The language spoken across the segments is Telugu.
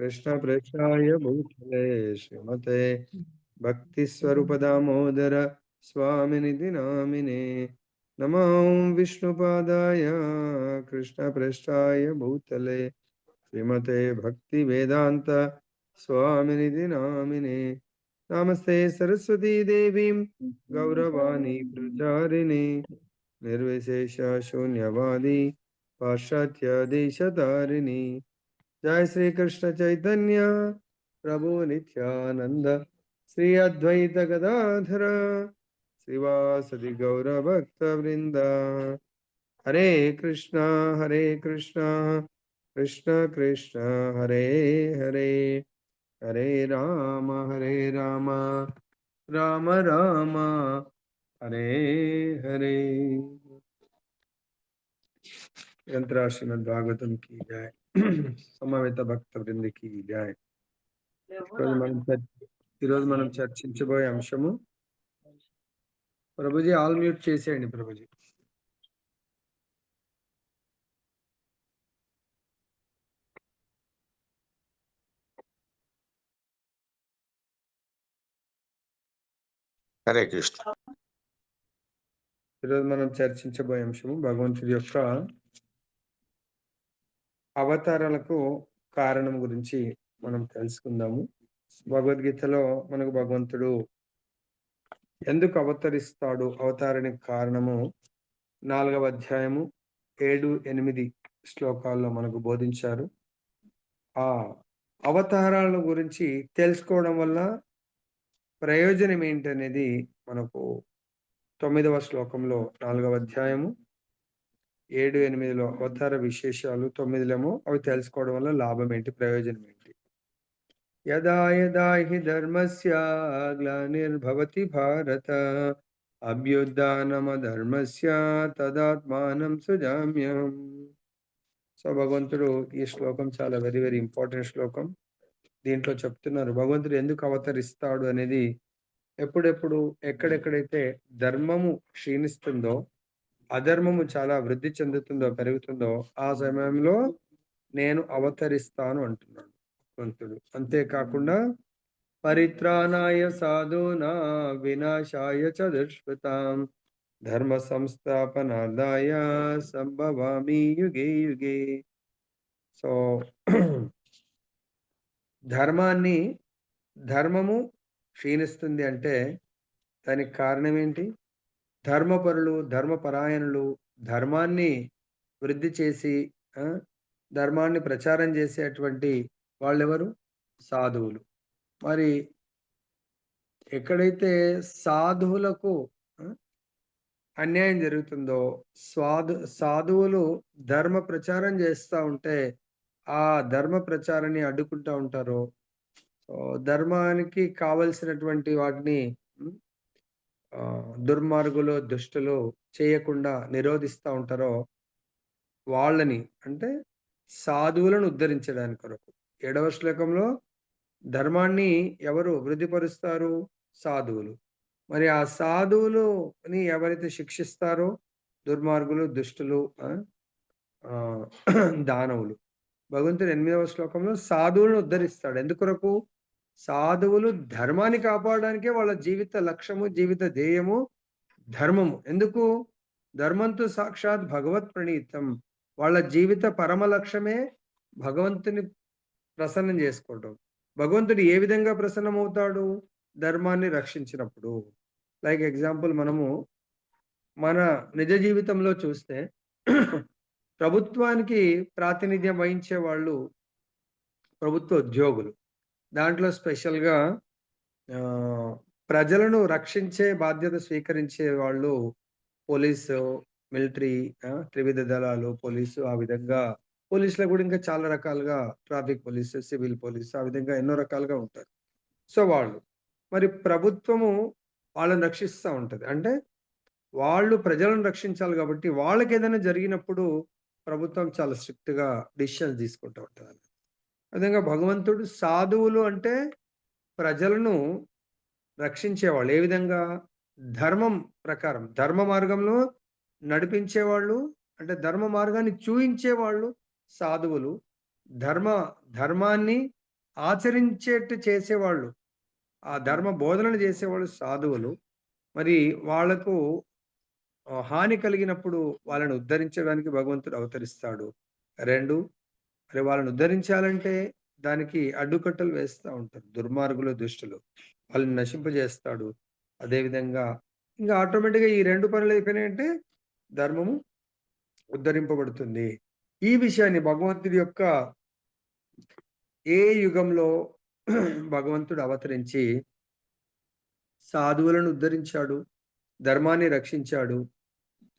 कृष्णपृष्ठाय भूतले श्रीमते भक्तिस्वरूपदामोदर स्वामिनिधि नामिने नमो विष्णुपादाय कृष्णपृष्ठाय भूतले श्रीमते भक्तिवेदांत स्वामिनिधि नामिने नमस्ते सरस्वती देवीं गौरवाणी प्रचारिणे निर्विशेष शून्यवादी पाश्चात्य देशतारिणी जय श्री कृष्ण चैतन्य प्रभु नित्यानंद श्री अद्वैत गदाधर श्रीवासदि गौर भक्त वृंद हरे कृष्णा कृष्ण कृष्ण हरे हरे हरे राम राम राम हरे हरे। ग्रंथराज श्रीमद् भागवतम की जय। సమవేత భక్త వృంద की जय। ఈరోజు మనం చర్చించబోయే అంశము ప్రభుజీ ఆల్ మ్యూట్ చేసేయండి ప్రభుజీ। హరే కృష్ణ। ఈరోజు మనం చర్చించబోయే అంశము భగవంతుడి యొక్క అవతారాలకు కారణం గురించి మనం తెలుసుకుందాము। భగవద్గీతలో మనకు భగవంతుడు ఎందుకు అవతరిస్తాడు, అవతారానికి కారణము 4వ అధ్యాయము 7, 8 శ్లోకాల్లో మనకు బోధించారు। ఆ అవతారాల గురించి తెలుసుకోవడం వల్ల ప్రయోజనం ఏంటనేది మనకు 9వ శ్లోకంలో 4వ అధ్యాయము 7, 8లో అవతార విశేషాలు, 9లేమో అవి తెలుసుకోవడం వల్ల లాభం ఏంటి, ప్రయోజనం ఏంటి। యదా యదా హి ధర్మస్య గ్లానిర్భవతి భారత అభ్యుత్థానమధర్మస్య తదాత్మానం సృజామ్యహం। సో భగవంతుడు ఈ శ్లోకం చాలా వెరీ వెరీ ఇంపార్టెంట్ శ్లోకం। దీంట్లో చెప్తున్నారు భగవంతుడు ఎందుకు అవతరిస్తాడు అనేది। ఎప్పుడెప్పుడు ఎక్కడెక్కడైతే ధర్మము క్షీణిస్తుందో, అధర్మము చాలా వృద్ధి చెందుతుందో, పెరుగుతుందో, ఆ సమయంలో నేను అవతరిస్తాను అంటున్నాడు భగవంతుడు। అంతేకాకుండా పరిత్రాణాయ సాధూనా వినాశాయ చ దుష్కృతాం ధర్మ సంస్థాపనార్థాయ సంభవామి యుగే యుగే। సో ధర్మము క్షీణిస్తుంది అంటే దానికి కారణం ఏంటి? ధర్మపరులు, ధర్మపరాయణులు, ధర్మాన్ని వృద్ధి చేసి ధర్మాన్ని ప్రచారం చేసేటువంటి వాళ్ళెవరు? సాధువులు। మరి ఎక్కడైతే సాధువులకు అన్యాయం జరుగుతుందో, సాధువులు ధర్మ ప్రచారం చేస్తూ ఉంటే ఆ ధర్మ ప్రచారాన్ని అడ్డుకుంటూ ఉంటారో, ధర్మానికి కావలసినటువంటి వాటిని దుర్మార్గులు, దుష్టులు చేయకుండా నిరోధిస్తూ ఉంటారో వాళ్ళని, అంటే సాధువులను ఉద్ధరించడానికి కొరకు 7వ శ్లోకంలో ధర్మాన్ని ఎవరు వృద్ధిపరుస్తారు? సాధువులు। మరి ఆ సాధువులుని ఎవరైతే శిక్షిస్తారో, దుర్మార్గులు, దుష్టులు, దానవులు, భగవంతుడు 8వ శ్లోకంలో సాధువులను ఉద్ధరిస్తాడు। ఎందుకొరకు? సాధువులు ధర్మాన్ని కాపాడడానికే వాళ్ళ జీవిత లక్ష్యము, జీవిత ధ్యేయము ధర్మము। ఎందుకు? ధర్మంతో సాక్షాత్ భగవత్ ప్రణీతం। వాళ్ళ జీవిత పరమ లక్ష్యమే భగవంతుని ప్రసన్నం చేసుకోవటం। భగవంతుడు ఏ విధంగా ప్రసన్నమవుతాడు? ధర్మాన్ని రక్షించినప్పుడు। లైక్ ఎగ్జాంపుల్ మనము మన నిజ జీవితంలో చూస్తే ప్రభుత్వానికి ప్రాతినిధ్యం వహించే వాళ్ళు ప్రభుత్వ ఉద్యోగులు। దాంట్లో స్పెషల్గా ప్రజలను రక్షించే బాధ్యత స్వీకరించే వాళ్ళు పోలీసు, మిలిటరీ, త్రివిధ దళాలు, పోలీసు, ఆ విధంగా పోలీసులో కూడా ఇంకా చాలా రకాలుగా ట్రాఫిక్ పోలీసు, సివిల్ పోలీసు, ఆ విధంగా ఎన్నో రకాలుగా ఉంటారు। సో వాళ్ళు మరి ప్రభుత్వము వాళ్ళని రక్షిస్తూ ఉంటుంది। అంటే వాళ్ళు ప్రజలను రక్షించాలి కాబట్టి వాళ్ళకి ఏదైనా జరిగినప్పుడు ప్రభుత్వం చాలా స్ట్రిక్ట్గా డిసిషన్స్ తీసుకుంటూ ఉంటుంది। విధంగా భగవంతుడు సాధువులు అంటే ప్రజలను రక్షించేవాళ్ళు। ఏ విధంగా? ధర్మం ప్రకారం, ధర్మ మార్గంలో నడిపించేవాళ్ళు, అంటే ధర్మ మార్గాన్ని చూయించేవాళ్ళు సాధువులు। ధర్మాన్ని ఆచరించేట్టు చేసేవాళ్ళు. ఆ ధర్మ బోధనలు చేసేవాళ్ళు సాధువులు. మరి వాళ్ళకు హాని కలిగినప్పుడు వాళ్ళని ఉద్ధరించడానికి భగవంతుడు అవతరిస్తాడు. 2 మరి వాళ్ళని ఉద్ధరించాలంటే దానికి అడ్డుకట్టలు వేస్తా ఉంటారు. దుర్మార్గులు, దుష్టులు. వాళ్ళని నశింపజేస్తాడు. అదేవిధంగా ఇంక ఆటోమేటిక్‌గా ఈ 2 పనులయిపోయినాయంటే ధర్మము ఉద్ధరింపబడుతుంది. ఈ విషయాన్ని భగవంతుడి యొక్క ఏ యుగంలో భగవంతుడు అవతరించి సాధువులను ఉద్ధరించాడు, ధర్మాన్ని రక్షించాడు,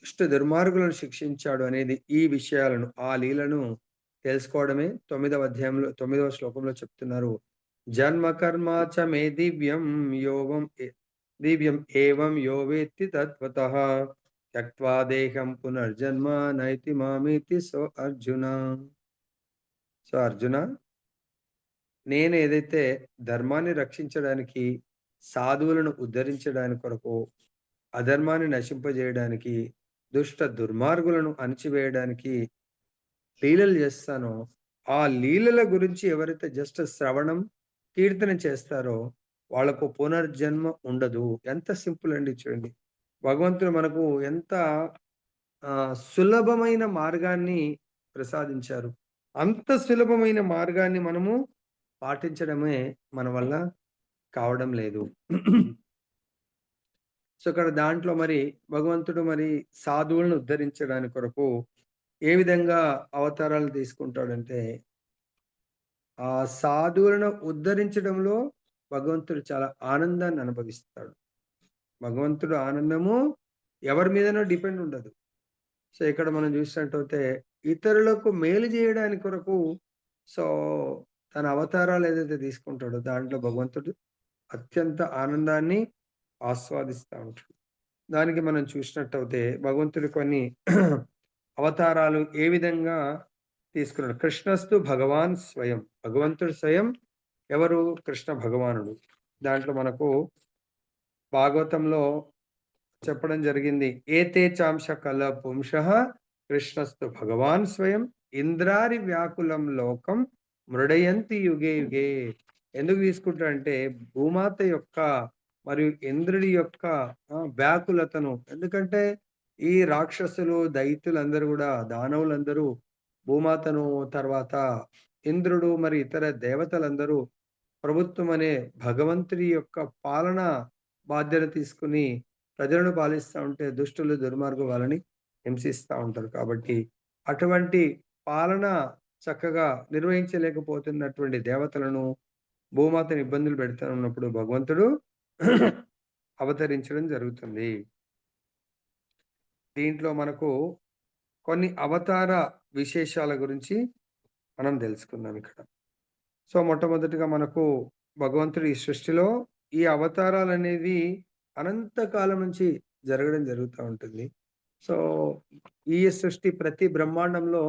దుష్ట దుర్మార్గులను శిక్షించాడు అనేది ఈ విషయాలను, ఆ లీలను తెలుసుకోవడమే 9వ అధ్యాయంలో 9వ శ్లోకంలో చెప్తున్నారు. జన్మ కర్మ చ మే దివ్యం ఏవం యో వేత్తి తత్వతః త్యక్త్వా దేహం పునర్జన్మ నైతి మామేతి సో అర్జున. సో అర్జున, నేను ఏదైతే ధర్మాన్ని రక్షించడానికి, సాధువులను ఉద్ధరించడానికి కొరకు, అధర్మాన్ని నశింపజేయడానికి, దుష్ట దుర్మార్గులను అణిచివేయడానికి లీలలు చేస్తానో, ఆ లీలల గురించి ఎవరైతే జస్ట్ శ్రవణం, కీర్తన చేస్తారో వాళ్ళకు పునర్జన్మ ఉండదు. ఎంత సింపుల్ అండి చూడండి. భగవంతుడు మనకు ఎంత సులభమైన మార్గాన్ని ప్రసాదించారు. అంత సులభమైన మార్గాన్ని మనము పాటించడమే మన వల్ల కావడం లేదు. సో, ఇక్కడ దాంట్లో మరి భగవంతుడు మరి సాధువులను ఉద్ధరించడానికి కొరకు ఏ విధంగా అవతారాలు తీసుకుంటాడంటే, ఆ సాధువులను ఉద్ధరించడంలో భగవంతుడు చాలా ఆనందాన్ని అనుభవిస్తాడు. భగవంతుడు ఆనందము ఎవరి మీదనో డిపెండ్ ఉండదు. సో, ఇక్కడ మనం చూసినట్టయితే ఇతరులకు మేలు చేయడానికి కొరకు సో, తన అవతారాలు ఏదైతే తీసుకుంటాడో దాంట్లో భగవంతుడు అత్యంత ఆనందాన్ని ఆస్వాదిస్తా ఉంటాడు. దానికి మనం చూసినట్టయితే భగవంతుడు కొన్ని అవతారాలు ఏ విధంగా తీసుకున్నాడు. కృష్ణస్తు భగవాన్ స్వయం. భగవంతుడు స్వయం ఎవరు? కృష్ణ భగవానుడు. దాంట్లో మనకు భాగవతంలో చెప్పడం జరిగింది. ఏతే చాంశ కల పుంషః కృష్ణస్తు భగవాన్ స్వయం ఇంద్రారి వ్యాకులం లోకం మృడయంతి యుగే యుగే. ఎందుకు తీసుకుంటాడంటే భూమాత యొక్క మరియు ఇంద్రుడి యొక్క వ్యాకులతను. ఎందుకంటే ఈ రాక్షసులు, దైత్యులందరూ గూడా దానవులందరూ భూమాతను తర్వాత ఇంద్రుడు మరి ఇతర దేవతలందరూ ప్రభుత్వం అనే భగవంతుడి యొక్క పాలన బాధ్యత తీసుకొని ప్రజలను పాలిస్తా ఉంటే దుష్టులు, దుర్మార్గులు వాళ్ళని హింసిస్తా ఉంటారు. కాబట్టి అటువంటి పాలన చక్కగా నిర్వహించలేకపోతున్నటువంటి దేవతలను, భూమాతను ఇబ్బందులు పెడతా ఉన్నప్పుడు భగవంతుడు అవతరించడం జరుగుతుంది. దీంట్లో మనకు కొన్ని అవతార విశేషాల గురించి మనం తెలుసుకుందాం ఇక్కడ. సో, మొట్టమొదటిగా మనకు భగవంతుడు ఈ సృష్టిలో ఈ అవతారాలనేవి అనంత కాలం నుంచి జరగడం జరుగుతా ఉంటుంది. సో, ఈ సృష్టి ప్రతి బ్రహ్మాండంలో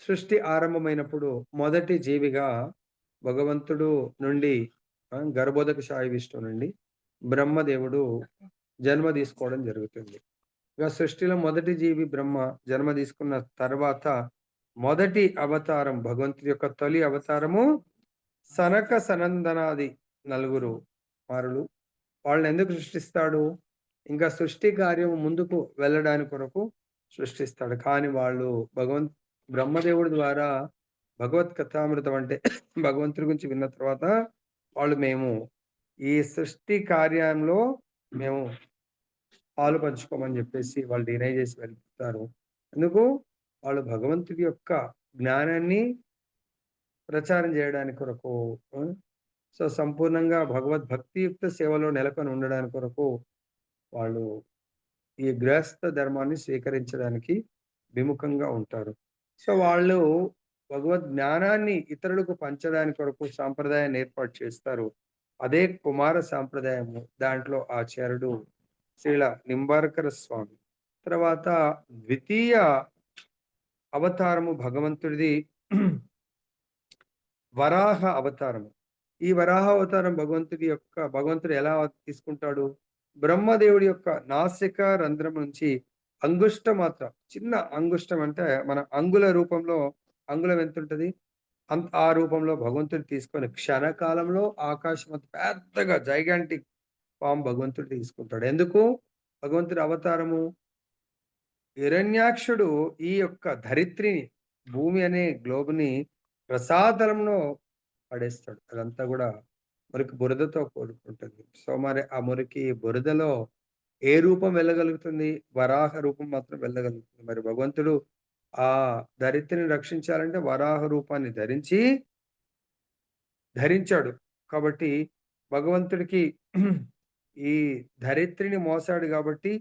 సృష్టి ఆరంభమైనప్పుడు మొదటి జీవిగా భగవంతుడు నుండి గర్భోదక శాయి విష్ణువు నుండి బ్రహ్మదేవుడు జన్మ తీసుకోవడం జరుగుతుంది. ఇక సృష్టిలో మొదటి జీవి బ్రహ్మ జన్మ తీసుకున్న తర్వాత మొదటి అవతారం భగవంతుడి యొక్క తొలి అవతారము సనక సనందనాది నలుగురు కుమారులు. వాళ్ళని ఎందుకు సృష్టిస్తాడు? ఇంకా సృష్టి కార్యం ముందుకు వెళ్ళడానికి కొరకు సృష్టిస్తాడు. కానీ వాళ్ళు బ్రహ్మదేవుడి ద్వారా భగవత్ కథామృతం అంటే భగవంతుడి గురించి విన్న తర్వాత వాళ్ళు మేము ఈ సృష్టి కార్యంలో మేము పాలు పంచుకోమని చెప్పేసి వాళ్ళు డినై చేసి వెళ్ళిపోతారు. ఎందుకు? వాళ్ళు భగవంతుడి యొక్క జ్ఞానాన్ని ప్రచారం చేయడానికి కొరకు సో, సంపూర్ణంగా భగవద్భక్తియుక్త సేవలో నెలకొని ఉండడానికి కొరకు వాళ్ళు ఈ గృహస్థ ధర్మాన్ని స్వీకరించడానికి విముఖంగా ఉంటారు. సో, వాళ్ళు భగవద్ జ్ఞానాన్ని ఇతరులకు పంచడానికి కొరకు సాంప్రదాయాన్ని ఏర్పాటు చేస్తారు. అదే కుమార సాంప్రదాయము. దాంట్లో ఆచార్యుడు శ్రీల నింబార్కర స్వామి. తర్వాత ద్వితీయ అవతారము భగవంతుడిది వరాహ అవతారము. ఈ వరాహ అవతారం భగవంతుడు ఎలా తీసుకుంటాడు? బ్రహ్మదేవుడి యొక్క నాసిక రంధ్రం నుంచి అంగుష్టం మాత్రం చిన్న అంగుష్టం అంటే మన అంగుళ రూపంలో అంగుళం ఎంతుంటది? ఆ రూపంలో భగవంతుడు తీసుకొని క్షణకాలంలో ఆకాశమంత పెద్దగా జైగాంటిక్ ఫార్మ్ భగవంతుడు తీసుకుంటాడు. ఎందుకు? భగవంతుడి అవతారము హిరణ్యాక్షుడు ఈ యొక్క ధరిత్రిని, భూమి అనే గ్లోబ్‌ని రసాతలంలో పడేస్తాడు. అదంతా గూడా మురికి బురదతో కూడుకుంటుంది. సో, మరి ఆ మురికి బురదలో ఏ రూపం వెళ్ళగలుగుతుంది? వరాహ రూపం మాత్రం వెళ్ళగలుగుతుంది. మరి భగవంతుడు ఆ ధరిత్రిని రక్షించాలంటే వరాహ రూపాన్ని ధరించాడు. కాబట్టి భగవంతుడికి ఈ ధరిత్రిని మోసాడు గాబట్టి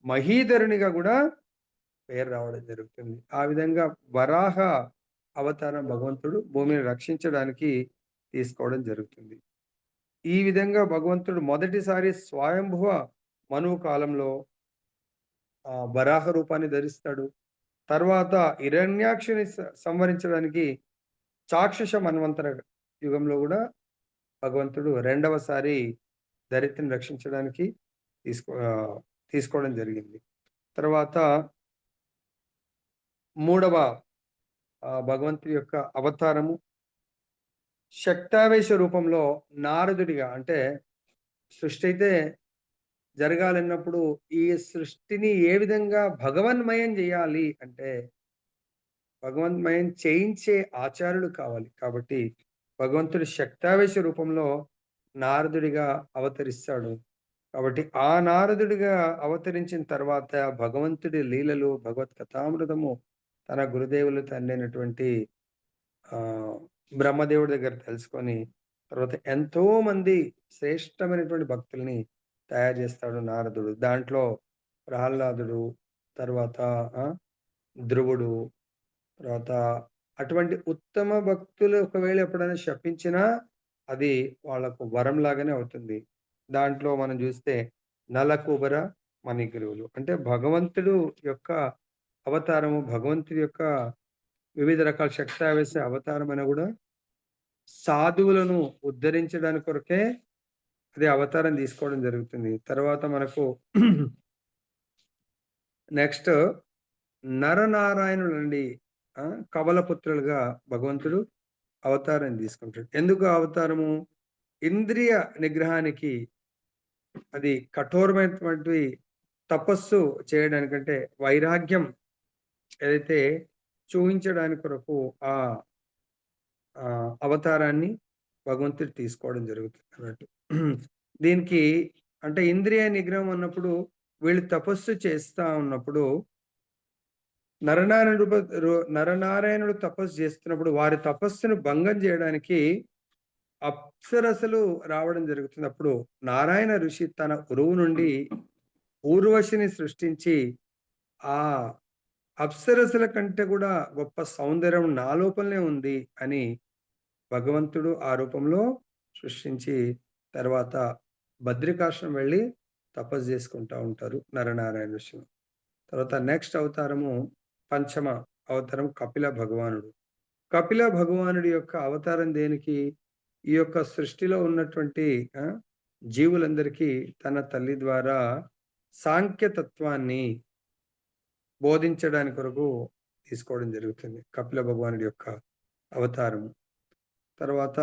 మహీధరునిగా గూడా పేరు రావడం జరుగుతుంది. ఆ విధంగా వరాహ అవతారం భగవంతుడు భూమిని రక్షించడానికి తీసుకోవడం జరుగుతుంది. ఈ విధంగా భగవంతుడు మొదటిసారి స్వయంభువ మనువు కాలంలో వరాహ రూపాన్ని ధరిస్తాడు. తర్వాత హిరణ్యాక్షుని సంహరించడానికి చాక్షుష మన్వంతర యుగంలో గూడా భగవంతుడు రెండవసారి ధరిత్రిని రక్షించడానికి తీసుకోవడం జరిగింది. తర్వాత మూడవ భగవంతుడి యొక్క అవతారము శక్తావేశ రూపంలో నారదుడిగా అంటే సృష్టి అయితే జరగాలన్నప్పుడు ఈ సృష్టిని ఏ విధంగా భగవన్మయం జేయాలి అంటే భగవన్మయం చేయించే ఆచార్యులు కావాలి. కాబట్టి భగవంతుడు శక్తావేశ రూపంలో నారదుడిగా అవతరిస్తాడు. కాబట్టి ఆ నారదుడిగా అవతరించిన తర్వాత భగవంతుడి లీలలు, భగవత్ కథామృతము తన గురుదేవులు తండ్రైనటువంటి ఆహ్, బ్రహ్మదేవుడి దగ్గర తెలుసుకొని, తర్వాత ఎంతోమంది శ్రేష్టమైనటువంటి భక్తుల్ని తయారు జేస్తాడు నారదుడు. దాంట్లో ప్రహ్లాదుడు, తర్వాత ఆ! ధ్రువుడు, తర్వాత అటువంటి ఉత్తమ భక్తులు ఒకవేళ ఎప్పుడైనా శపించినా, అది వాళ్ళకు వరంలాగానే అవుతుంది. దాంట్లో మనం జూస్తే నలకూబర, మణిగ్రీవులు. అంటే భగవంతుడు యొక్క అవతారము, భగవంతుడి యొక్క వివిధ రకాల శక్తావేశ అవతారమైనా గూడా సాధువులను ఉద్ధరించడానికి కొరకే అది అవతారం తీసుకోవడం జరుగుతుంది. తర్వాత మనకు నెక్స్ట్ నరనారాయణులండి కవలపుత్రులుగా భగవంతుడు అవతారం తీసుకుంటాడు. ఎందుకు ఆ అవతారము? ఇంద్రియ నిగ్రహానికి అది కఠోరమైనటువంటి తపస్సు చేయడానికంటే వైరాగ్యం ఏదైతే చూయించడానికి కొరకు ఆ అవతారాన్ని భగవంతుడు తీసుకోవడం జరుగుతుందన్నట్టు. దీనికి అంటే ఇంద్రియ నిగ్రహం అన్నప్పుడు వీళ్ళు తపస్సు చేస్తా ఉన్నప్పుడు నరనారాయణుడు నరనారాయణుడు తపస్సు చేస్తున్నప్పుడు వారి తపస్సును భంగం చేయడానికి అప్సరసలు రావడం జరుగుతుంది. అప్పుడు నారాయణ ఋషి తన గురువు నుండి ఊర్వశిని సృష్టించి ఆ అప్సరసల కంటే కూడా గొప్ప సౌందర్యం నా లోపలనే ఉంది అని భగవంతుడు ఆ రూపంలో సృష్టించి తర్వాత బద్రికాశ్రమం వెళ్ళి తపస్సు చేసుకుంటా ఉంటారు నరనారాయణ ఋషులు. తర్వాత నెక్స్ట్ అవతారము పంచమ అవతారం కపిల భగవానుడు. కపిల భగవానుడి యొక్క అవతారం దేనికి? ఈ యొక్క సృష్టిలో ఉన్నటువంటి ఆ! జీవులందరికీ తన తల్లి ద్వారా సాంఖ్యతత్వాన్ని బోధించడానికి కొరకు తీసుకోవడం జరుగుతుంది. కపిల భగవానుడి యొక్క అవతారము. తర్వాత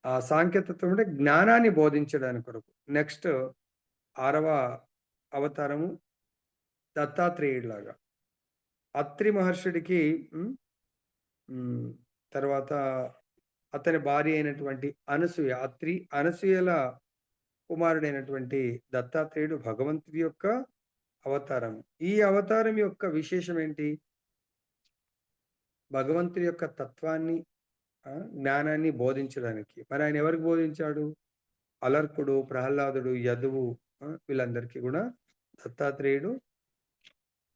ఆ సాంకేతత్వం అంటే జ్ఞానాన్ని బోధించడానికి కొరకు. నెక్స్ట్ ఆరవ అవతారము దత్తాత్రేయుడిలాగా. అత్రి మహర్షుడికి హ్మ్. హ్మ్. తర్వాత అతని భార్య అయినటువంటి అనసూయ, అనసూయల కుమారుడైనటువంటి దత్తాత్రేయుడు భగవంతుడి యొక్క అవతారం. ఈ అవతారం యొక్క విశేషం ఏంటి? భగవంతుడి యొక్క తత్వాన్ని, జ్ఞానాన్ని బోధించడానికి. మరి ఆయన ఎవరికి బోధించాడు? అలర్కుడు, ప్రహ్లాదుడు, యదువు వీళ్ళందరికీ గూడా దత్తాత్రేయుడు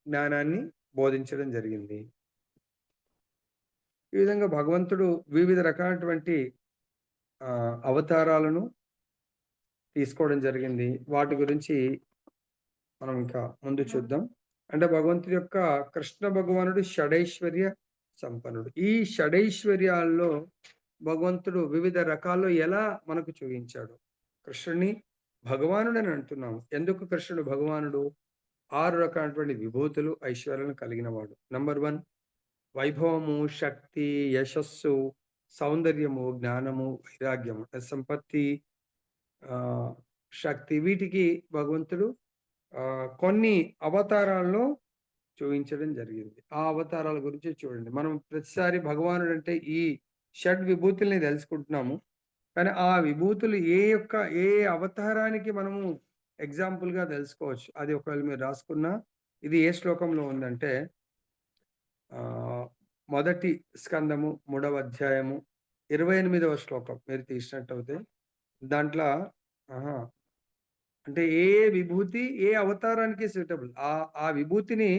జ్ఞానాన్ని బోధించడం జరిగింది. ఈ విధంగా భగవంతుడు వివిధ రకాలటువంటి అవతారాలను తీసుకోవడం జరిగింది. వాటి గురించి మనం ఇంకా ముందు చూద్దాం. అంటే భగవంతుడి యొక్క కృష్ణ భగవానుడు షడైశ్వర్య సంపన్నుడు. ఈ షడైశ్వర్యాల్లో భగవంతుడు వివిధ రకాల్లో ఎలా మనకు చూయించాడు? కృష్ణుడిని భగవానుడని అంటున్నాము. ఎందుకు కృష్ణుడు భగవానుడు? 6 రకాలైనటువంటి విభూతులు, ఐశ్వర్యాలను కలిగిన వాడు. నంబర్ 1 వైభవము, శక్తి, యశస్సు, సౌందర్యము, జ్ఞానము, వైరాగ్యము, సంపత్తి, ఆహ్, శక్తి వీటికి భగవంతుడు కొన్ని అవతారాల్లో చూయించడం జరిగింది. ఆ అవతారాల గురించి చూడండి. మనం ప్రతిసారి భగవానుడంటే ఈ షడ్ విభూతుల్ని తెలుసుకుంటున్నాము. కానీ ఆ విభూతులు ఏ అవతారానికి మనము ఎగ్జాంపుల్‌గా తెలుసుకోవచ్చు. అది ఒకవేళ మీరు రాసుకున్నా, ఇది ఏ శ్లోకంలో ఉందంటే ఆహ్, మొదటి స్కందము, మూడవ అధ్యాయము, 28వ శ్లోకం మీరు తీసినట్టయితే దాంట్ల ఆహా! అంటే విభూతి ఏ అవతారానికి సూటబుల్. ఆ విభూతిని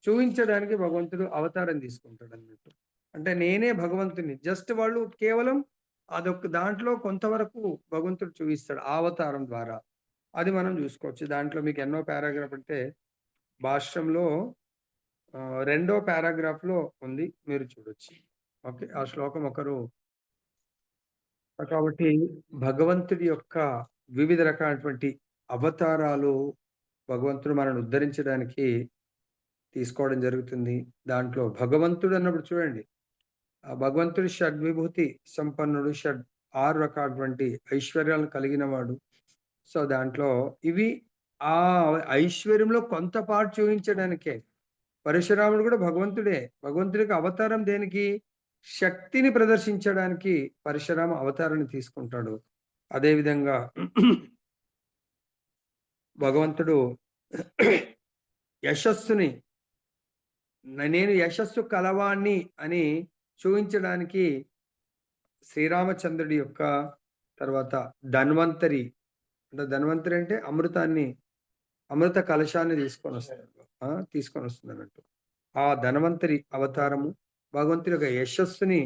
చూయించడానికి భగవంతుడు అవతారం తీసుకుంటాడన్నట్టు. అంటే నేనే భగవంతుడిని. జస్ట్ వాళ్ళు కేవలం అదొక దాంట్లో కొంతవరకు భగవంతుడు చూయిస్తాడు. ఆ అవతారం ద్వారా. అది మనం జూసుకోవచ్చు. దాంట్లో మీకు ఎన్నో పారాగ్రాఫ్ అంటే భాష్యంలో రెండో పారాగ్రాఫ్‌లో ఉంది. మీరు చూడొచ్చు. ఓకే. ఆ శ్లోకం ఒకరు కాబట్టి భగవంతుడి యొక్క వివిధ రకాలైనటువంటి అవతారాలు భగవంతుడు మనల్ని ఉద్ధరించడానికి తీసుకోవడం జరుగుతుంది. దాంట్లో భగవంతుడు అన్నప్పుడు చూడండి. ఆ భగవంతుడు షడ్విభూతి సంపన్నుడు. 6 రకాలటువంటి ఐశ్వర్యాలను కలిగిన వాడు. సో, దాంట్లో ఇవి ఆ ఐశ్వర్యంలో కొంత పార్ట్ చూయించడానికే. పరశురాముడు కూడా భగవంతుడే. భగవంతుడికి అవతారం దేనికి? శక్తిని ప్రదర్శించడానికి పరశురామ అవతారాన్ని తీసుకుంటాడు. అదే విధంగా భగవంతుడు యశస్సుని నేను యశస్సు కలవాణ్ణి అని చూయించడానికి శ్రీరామచంద్రుడి యొక్క తర్వాత ధన్వంతరి అంటే ధన్వంతరి అంటే అమృత కలశాన్ని తీసుకొనొస్తాడు. తీసుకొనొస్తుందన్నట్టు. ఆ ధన్వంతరి అవతారము భగవంతుడి యొక్క యశస్సుని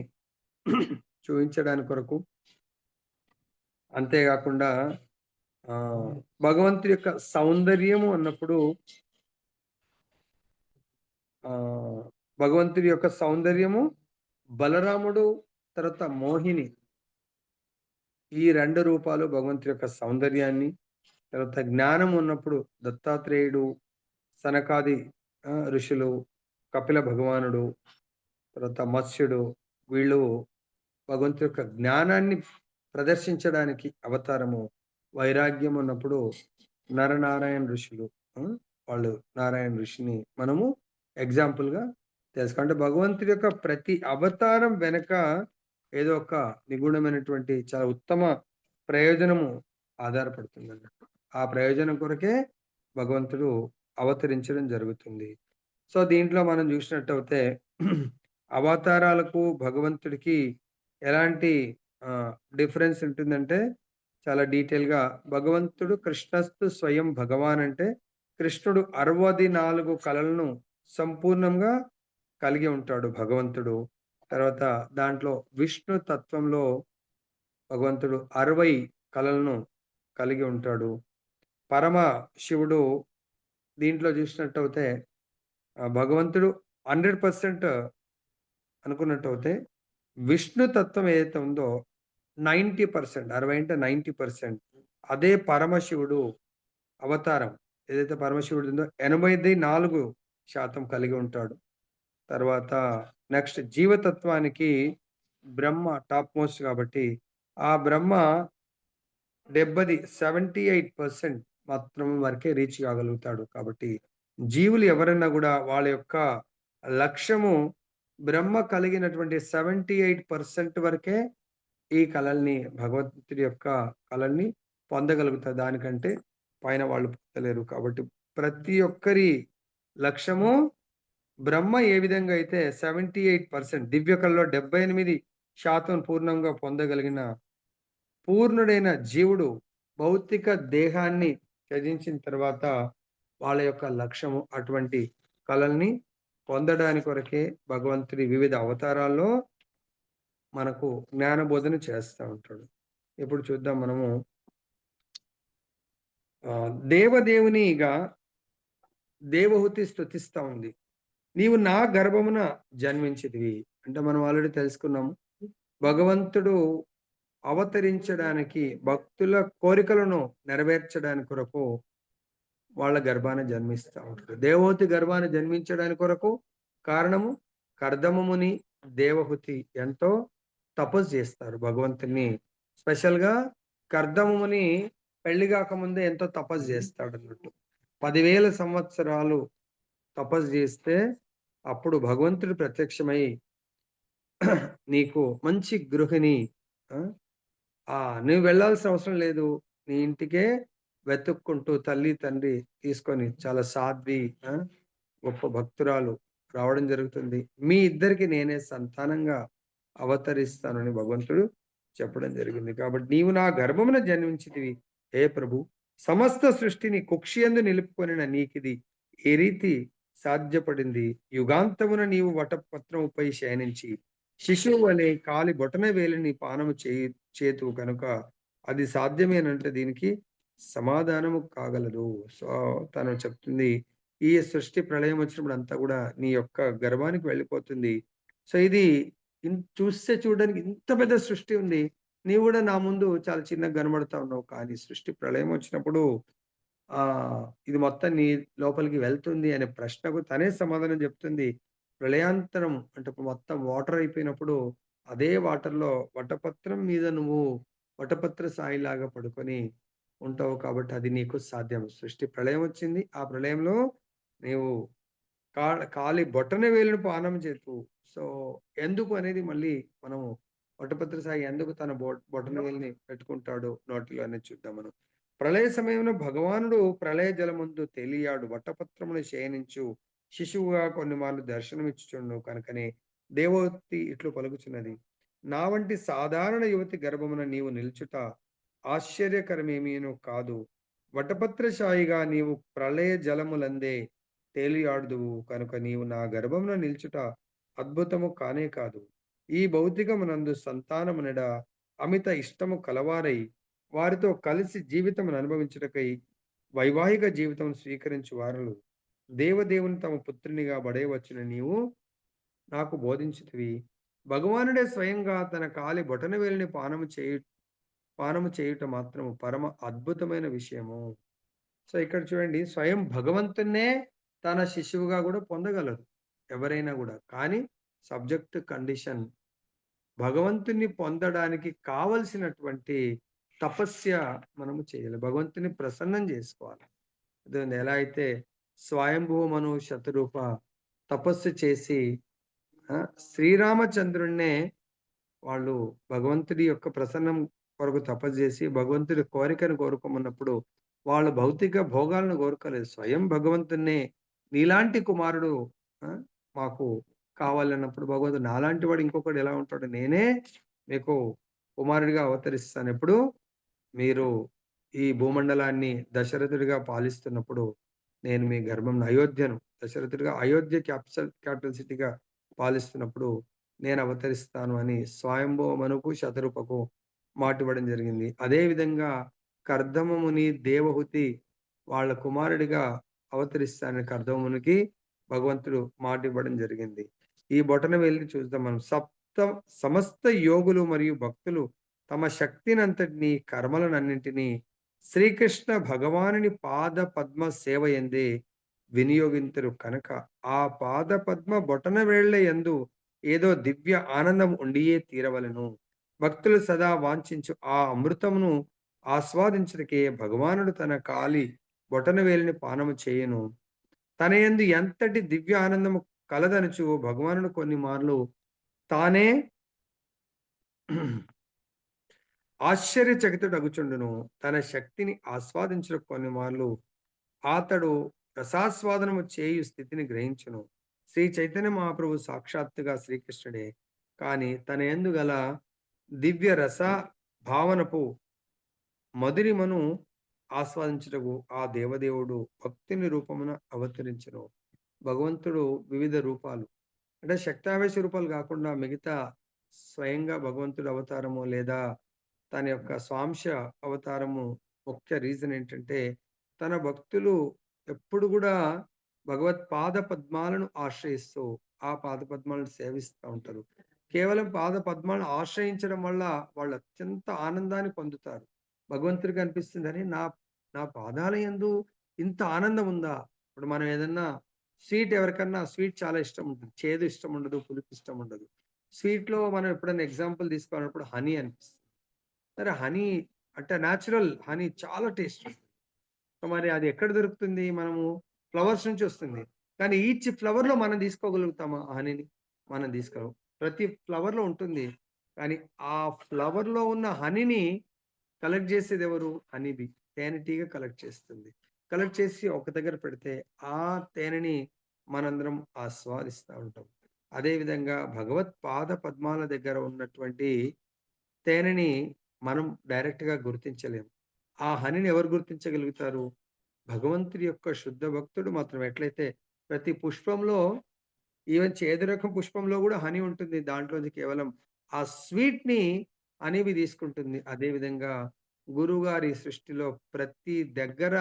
చూయించడానికి కొరకు. అంతేగాకుండా ఆహ్, భగవంతుడి యొక్క సౌందర్యము అన్నప్పుడు ఆహ్, భగవంతుడి యొక్క సౌందర్యము బలరాముడు తర్వాత మోహిని ఈ 2 రూపాలు భగవంతుడి యొక్క సౌందర్యాన్ని, తర్వాత జ్ఞానం ఉన్నప్పుడు దత్తాత్రేయుడు, సనకాది ఋషులు, కపిల భగవానుడు, తర్వాత మత్స్యుడు వీళ్ళు భగవంతుడి యొక్క జ్ఞానాన్ని ప్రదర్శించడానికి అవతారము. వైరాగ్యం ఉన్నప్పుడు నరనారాయణ ఋషులు. హ్మ్. వాళ్ళు నారాయణ ఋషిని మనము ఎగ్జాంపుల్‌గా తెలుసుకో అంటే భగవంతుడి యొక్క ప్రతి అవతారం వెనక ఏదో ఒక నిగూఢమైనటువంటి చాలా ఉత్తమ ప్రయోజనము ఆధారపడుతుందన్నట్టు. ఆ ప్రయోజనం కొరకే భగవంతుడు అవతరించడం జరుగుతుంది. సో, దీంట్లో మనం జూసినట్టయితే అవతారాలకు భగవంతుడికి ఎలాంటి డిఫరెన్స్ ఉంటుందంటే చాలా డీటెయిల్‌గా భగవంతుడు కృష్ణస్తు స్వయం భగవాన్ అంటే కృష్ణుడు 64 కళలను సంపూర్ణంగా కలిగి ఉంటాడు భగవంతుడు. తర్వాత దాంట్లో విష్ణు తత్వంలో భగవంతుడు 60 కళలను కలిగి ఉంటాడు. పరమ శివుడు దీంట్లో చూసినట్టయితే భగవంతుడు 100% అనుకున్నట్టయితే విష్ణు తత్వం ఏదైతే ఉందో 90% 60 అంటే 90% అదే పరమశివుడు అవతారం ఏదైతే పరమశివుడు ఉందో 84% కలిగి ఉంటాడు. తర్వాత నెక్స్ట్ జీవతత్వానికి బ్రహ్మ టాప్ మోస్ట్ కాబట్టి ఆ బ్రహ్మ 78% మాత్రం వరకే రీచ్ కాగలుగుతాడు. కాబట్టి జీవులు ఎవరైనా గూడా వాళ్ళ యొక్క లక్ష్యము బ్రహ్మ కలిగినటువంటి 78% వరకే ఈ కళల్ని భగవంతుడి యొక్క కళల్ని పొందగలుగుతారు. దానికంటే పైన వాళ్ళు పొందలేరు. కాబట్టి ప్రతి ఒక్కరి లక్ష్యము బ్రహ్మ ఏ విధంగా అయితే 78% దివ్య కళలో 78% పూర్ణంగా పొందగలిగిన పూర్ణుడైన జీవుడు భౌతిక దేహాన్ని త్యజించిన తర్వాత వాళ్ళ యొక్క లక్ష్యము అటువంటి కళల్ని పొందడానికి కొరకే భగవంతుడి వివిధ అవతారాల్లో మనకు జ్ఞానబోధన చేస్తా ఉంటాడు. ఇప్పుడు చూద్దాం మనము దేవదేవునిగా దేవహూతి స్తుతిస్తా ఉంది. నీవు నా గర్భమున జన్మించితివి. అంటే మనం ఆల్రెడీ తెలుసుకున్నాము. భగవంతుడు అవతరించడానికి భక్తుల కోరికలను నెరవేర్చడానికి కొరకు వాళ్ళ గర్భాన జన్మిస్తా ఉంటాడు. దేవహూతి గర్భాన జన్మించడానికి కొరకు కారణము కర్దమముని, దేవహూతి ఎంతో తపస్సు జేస్తారు భగవంతుడిని. స్పెషల్‌గా కర్దమముని పెళ్లి గాకముందే ఎంతో తపస్సు జేస్తాడన్నట్టు. 10,000 సంవత్సరాలు తపస్సు జేస్తే అప్పుడు భగవంతుడు ప్రత్యక్షమై నీకు మంచి గృహిణి ఆ! నువ్వు వెళ్ళాల్సిన అవసరం లేదు. నీ ఇంటికే వెతుక్కుంటూ తల్లి, తండ్రి తీసుకొని చాలా సాధ్వి ఆ! గొప్ప భక్తురాలు రావడం జరుగుతుంది. మీ ఇద్దరికి నేనే సంతానంగా అవతరిస్తానని భగవంతుడు చెప్పడం జరిగింది. కాబట్టి నీవు నా గర్భమున జన్మించితివి. హే ప్రభు! సమస్త సృష్టిని కుక్షియందు నిలుపుకొనిన నీకిది ఏ రీతి సాధ్యపడింది? యుగాంతమున నీవు వటపత్రముపై శయనించి శిశువు వలె కాలి బొటనవేలిని పానము చేతువు కనుక అది సాధ్యమేనంటే దీనికి సమాధానము కాగలదు. సో, తను చెప్తుంది ఈ సృష్టి ప్రళయం వచ్చినప్పుడు అంతా గూడా నీ యొక్క గర్భానికి వెళ్ళిపోతుంది. సో, ఇది చూస్తే చూడడానికి ఇంత పెద్ద సృష్టి ఉంది. నీవు గూడా నా ముందు చాలా చిన్నగా కనబడతా ఉన్నావు. కానీ సృష్టి ప్రళయం వచ్చినప్పుడు ఇది మొత్తం నీ లోపలికి వెళ్తుంది అనే ప్రశ్నకు తనే సమాధానం చెప్తుంది. ప్రళయాంతరం అంటే ఇప్పుడు మొత్తం వాటర్ అయిపోయినప్పుడు అదే వాటర్‌లో వటపత్రం మీద నువ్వు వటపత్ర సాయిలాగా పడుకొని ఉంటావు కాబట్టి అది నీకు సాధ్యం. సృష్టి ప్రళయం వచ్చింది. ఆ ప్రళయంలో నీవు కాలి బొటన వేలును పానం చేతువు. సో, ఎందుకు అనేది మళ్ళీ మనము వటపత్ర సాయి ఎందుకు తన బొటన వేలుని పెట్టుకుంటాడు నోటిలో అనేది చూద్దాం మనం. ప్రళయ సమయంలో భగవానుడు ప్రళయ జలమందు తేలియాడు వటపత్రమును శయనించు శిశువుగా కొన్ని మార్లు దర్శనమిచ్చుచుండు కనుకనే దేవోక్తి ఇట్లు పలుకుచున్నది. నా వంటి సాధారణ యువతి గర్భమున నీవు నిల్చుట ఆశ్చర్యకరమేమీను కాదు. వటపత్రశాయిగా నీవు ప్రళయ జలములందే తేలియాడుదువు కనుక నీవు నా గర్భమున నిల్చుట అద్భుతము కానే కాదు. ఈ భౌతికమునందు సంతానమునెడ అమిత ఇష్టము కలవారై వారితో కలిసి జీవితమును అనుభవించుటకై వైవాహిక జీవితం స్వీకరించు వారలు దేవదేవుని తమ పుత్రునిగా బడేయవచ్చున నీవు నాకు బోధించితివి. భగవానుడే స్వయంగా తన కాలి బొటనవేలిని పానము చేయుట మాత్రము పరమ అద్భుతమైన విషయము. సో, ఇక్కడ చూడండి స్వయం భగవంతుడినే తన శిష్యువుగా గూడా పొందగలరు ఎవరైనా గూడా. కానీ సబ్జెక్ట్ కండిషన్ భగవంతుడిని పొందడానికి కావలసినటువంటి తపస్య మనము చేయాలి. భగవంతుని ప్రసన్నం జేసుకోవాలి. అర్థమైందా? ఎలా అయితే స్వయంభువ మను శతరూప తపస్సు చేసి శ్రీరామచంద్రుడినే వాళ్ళు భగవంతుడి యొక్క ప్రసన్నం కొరకు తపస్సు జేసి, భగవంతుడి కోరికను కోరుకోమన్నప్పుడు, వాళ్ళు భౌతిక భోగాలను కోరుకోలేదు. స్వయం భగవంతుడినే నీలాంటి కుమారుడు ఆ! మాకు కావాలన్నప్పుడు భగవంతుడు నాలాంటి వాడు ఇంకొకడు ఎలా ఉంటాడు? నేనే మీకు కుమారుడిగా అవతరిస్తాను. ఎప్పుడు? మీరు ఈ భూమండలాన్ని దశరథుడిగా పాలిస్తున్నప్పుడు, నేను మీ గర్భంలో అయోధ్యను దశరథుడిగా అయోధ్య క్యాపిటల్ సిటీగా పాలిస్తున్నప్పుడు నేను అవతరిస్తాను అని స్వయంభువ మనుకు, శతరూపకు మాటివ్వడం జరిగింది. అదే విధంగా కర్దమముని, దేవహూతి వాళ్ళ కుమారుడిగా అవతరిస్తానని కర్దమమునికి భగవంతుడు మాటివ్వడం జరిగింది. ఈ బొటనవేలుని చూద్దాం మనం. సమస్త యోగులు మరియు భక్తులు తమ శక్తినంతటిని, కర్మలనన్నింటినీ శ్రీకృష్ణ భగవానుని పాద పద్మ సేవయందే వినియోగింతురు కనుక, ఆ పాద పద్మ బొటనవేళ్ళ యందు ఏదో దివ్య ఆనందం ఉండియే తీరవలెను. భక్తులు సదా వాంఛించు ఆ అమృతమును ఆస్వాదించుటకే భగవానుడు తన కాలి బొటనవేలిని పానము చేయును. తన యందు ఎంతటి దివ్య ఆనందము కలదనుచు భగవానుడు కొన్ని మార్లు తానే ఆశ్చర్యచకితుడగుచుండును. తన శక్తిని ఆస్వాదించుటకు కొన్ని మార్లు అతడు రసాస్వాదనము చేయు స్థితిని గ్రహించును. శ్రీ చైతన్య మహాప్రభు సాక్షాత్తుగా శ్రీకృష్ణుడే. కానీ తన యందు గల దివ్య రస భావనపు మధురిమను ఆస్వాదించుటకు ఆ దేవదేవుడు భక్తుని రూపమున అవతరించెను. భగవంతుడు వివిధ రూపాలు అంటే శక్తావేశ రూపాలు గాకుండా మిగతా స్వయంగా భగవంతుడి అవతారము లేదా తన యొక్క స్వాంశ అవతారము ముఖ్య రీజన్ ఏంటంటే, తన భక్తులు ఎప్పుడు గూడా భగవత్ పాద పద్మాలను ఆశ్రయిస్తూ, ఆ పాద పద్మాలను సేవిస్తా ఉంటారు. కేవలం పాద పద్మాలను ఆశ్రయించడం వల్ల వాళ్ళు అత్యంత ఆనందాన్ని పొందుతారు. భగవంతుడికి అనిపిస్తుంది, "అరే! నా నా పాదాల యందు ఇంత ఆనందం ఉందా?" ఇప్పుడు మనం ఏదన్నా స్వీట్ ఎవరికన్నా స్వీట్ చాలా ఇష్టం ఉంటుంది. చేదు ఇష్టం ఉండదు. పులుపు ఇష్టం ఉండదు. స్వీట్‌లో మనం ఎప్పుడైనా ఎగ్జాంపుల్ తీసుకోవాలన్నప్పుడు హనీ అనిపిస్తుంది. సరే హనీ అంటే నేచురల్ హనీ చాలా టేస్ట్ ఉంటుంది. సో, మరి అది ఎక్కడ దొరుకుతుంది? మనము ఫ్లవర్స్ నుంచి వస్తుంది. కానీ ఈచ్ ఫ్లవర్‌లో మనం తీసుకోగలుగుతామా ఆ హనీని? మనం తీసుకోలేం. ప్రతి ఫ్లవర్‌లో ఉంటుంది. కానీ ఆ ఫ్లవర్‌లో ఉన్న హనీని కలెక్ట్ చేసేదెవరు? Honey bee. తేనెటీగ కలెక్ట్ చేస్తుంది. కలెక్ట్ చేసి ఒక దగ్గర పెడితే, ఆ తేనెని మనందరం ఆస్వాదిస్తా ఉంటాం. అదే విధంగా భగవత్ పాద పద్మాల దగ్గర ఉన్నటువంటి తేనెని మనం డైరెక్ట్‌గా గుర్తించలేము. ఆ హనీని ఎవరు గుర్తించగలుగుతారు? భగవంతుడి యొక్క శుద్ధ భక్తుడు మాత్రం. ఎట్లయితే ప్రతి పుష్పంలో ఈవెన్ చేదు రకం పుష్పంలో గూడా హనీ ఉంటుంది. దాంట్లోంచి కేవలం ఆ స్వీట్‌ని హనీబీ తీసుకుంటుంది. అదే విధంగా గురువుగారి సృష్టిలో ప్రతి దగ్గర